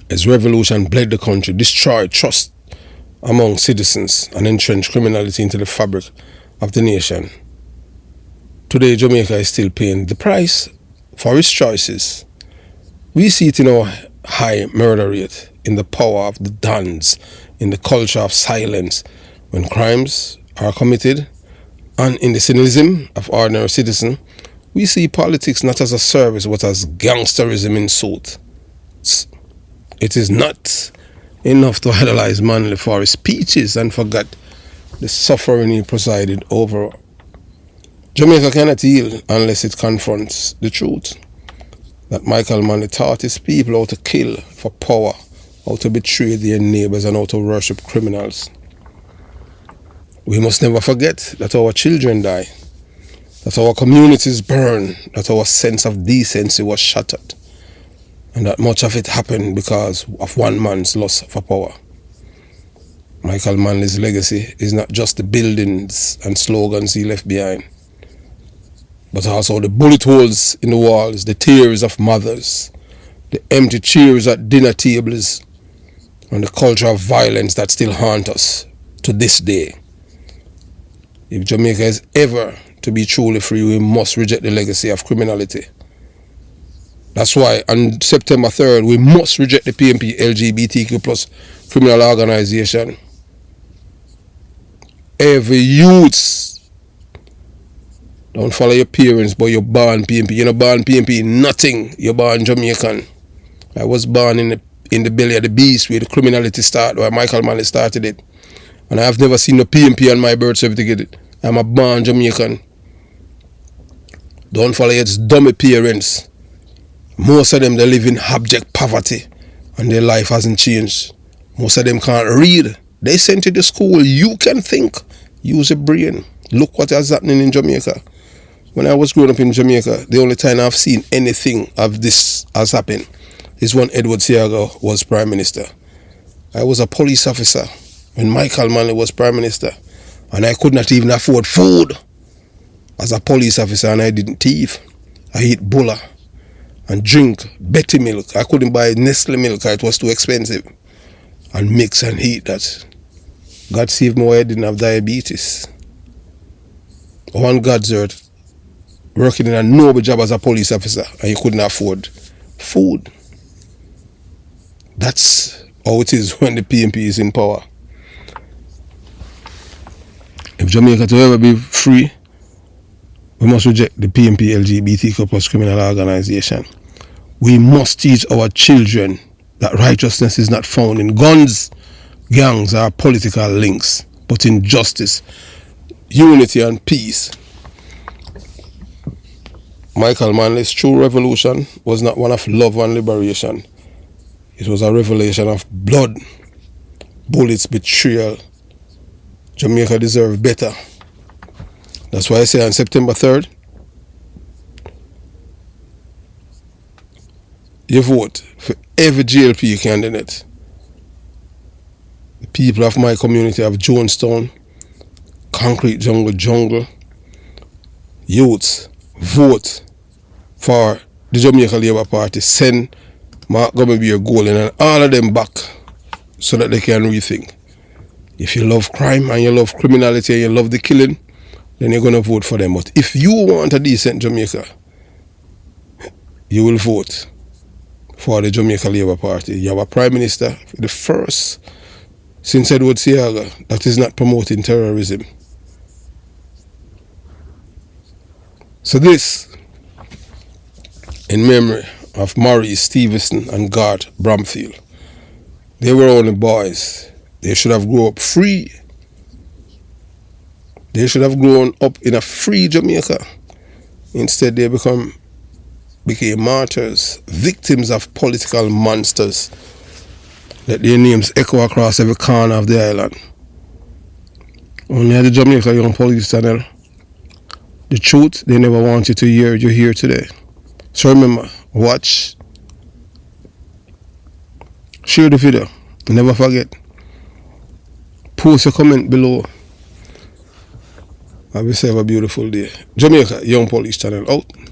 His revolution bled the country, destroyed trust among citizens, and entrenched criminality into the fabric of the nation. Today, Jamaica is still paying the price for its choices. We see it in our high murder rate, in the power of the dons, in the culture of silence when crimes are committed, and in the cynicism of ordinary citizens. We see politics not as a service but as gangsterism in suit. It is not enough to idolize Manley for his speeches and forget the suffering he presided over. Jamaica cannot heal unless it confronts the truth that Michael Manley taught his people how to kill for power, how to betray their neighbors and how to worship criminals. We must never forget that our children die, that our communities burn, that our sense of decency was shattered, and that much of it happened because of one man's lust for power. Michael Manley's legacy is not just the buildings and slogans he left behind, but also the bullet holes in the walls, the tears of mothers, the empty chairs at dinner tables, and the culture of violence that still haunt us to this day. If Jamaica is ever to be truly free, we must reject the legacy of criminality. That's why on September 3rd, we must reject the PNP LGBTQ plus criminal organization. Every youth, don't follow your parents, but you're born PNP. You're not born PNP, nothing. You're born Jamaican. I was born in the belly of the beast where the criminality started, where Michael Manley started it. And I have never seen no PNP on my birth certificate. I'm a born Jamaican. Don't follow your dummy parents. Most of them, they live in abject poverty and their life hasn't changed. Most of them can't read. They sent you to school. You can think. Use your brain. Look what is happening in Jamaica. When I was growing up in Jamaica, the only time I've seen anything of this has happened is when Edward Seaga was Prime Minister. I was a police officer when Michael Manley was Prime Minister, and I could not even afford food as a police officer, and I didn't thief. I eat bulla and drink Betty milk. I couldn't buy Nestle milk, it was too expensive. And mix and eat that. God saved me when I didn't have diabetes. On God's earth, working in a noble job as a police officer, and you couldn't afford food. That's how it is when the PNP is in power. If Jamaica to ever be free, we must reject the PNP LGBTQ plus criminal organization. We must teach our children that righteousness is not found in guns, gangs, or political links, but in justice, unity, and peace. Michael Manley's true revolution was not one of love and liberation. It was a revelation of blood, bullets, betrayal. Jamaica deserved better. That's why I say on September 3rd, you vote for every GLP candidate. The people of my community of Jonestown, Concrete Jungle, youths, vote for the Jamaica Labour Party. Send Mark Gummy Golding and all of them back so that they can rethink. If you love crime and you love criminality and you love the killing, then you're going to vote for them. But if you want a decent Jamaica, you will vote for the Jamaica Labour Party. You have a Prime Minister, the first since Edward Seaga, that is not promoting terrorism. So this, in memory of Maurice Stevenson and Garth Bramfield. They were only boys. They should have grown up free. They should have grown up in a free Jamaica. Instead, they became martyrs, victims of political monsters. Let their names echo across every corner of the island. Only at the Jamaica Young Police Channel. The truth they never want you to hear, you hear today. So remember, watch, share the video, never forget, post a comment below. Have yourself a beautiful day. Jamaica Young Police Channel out.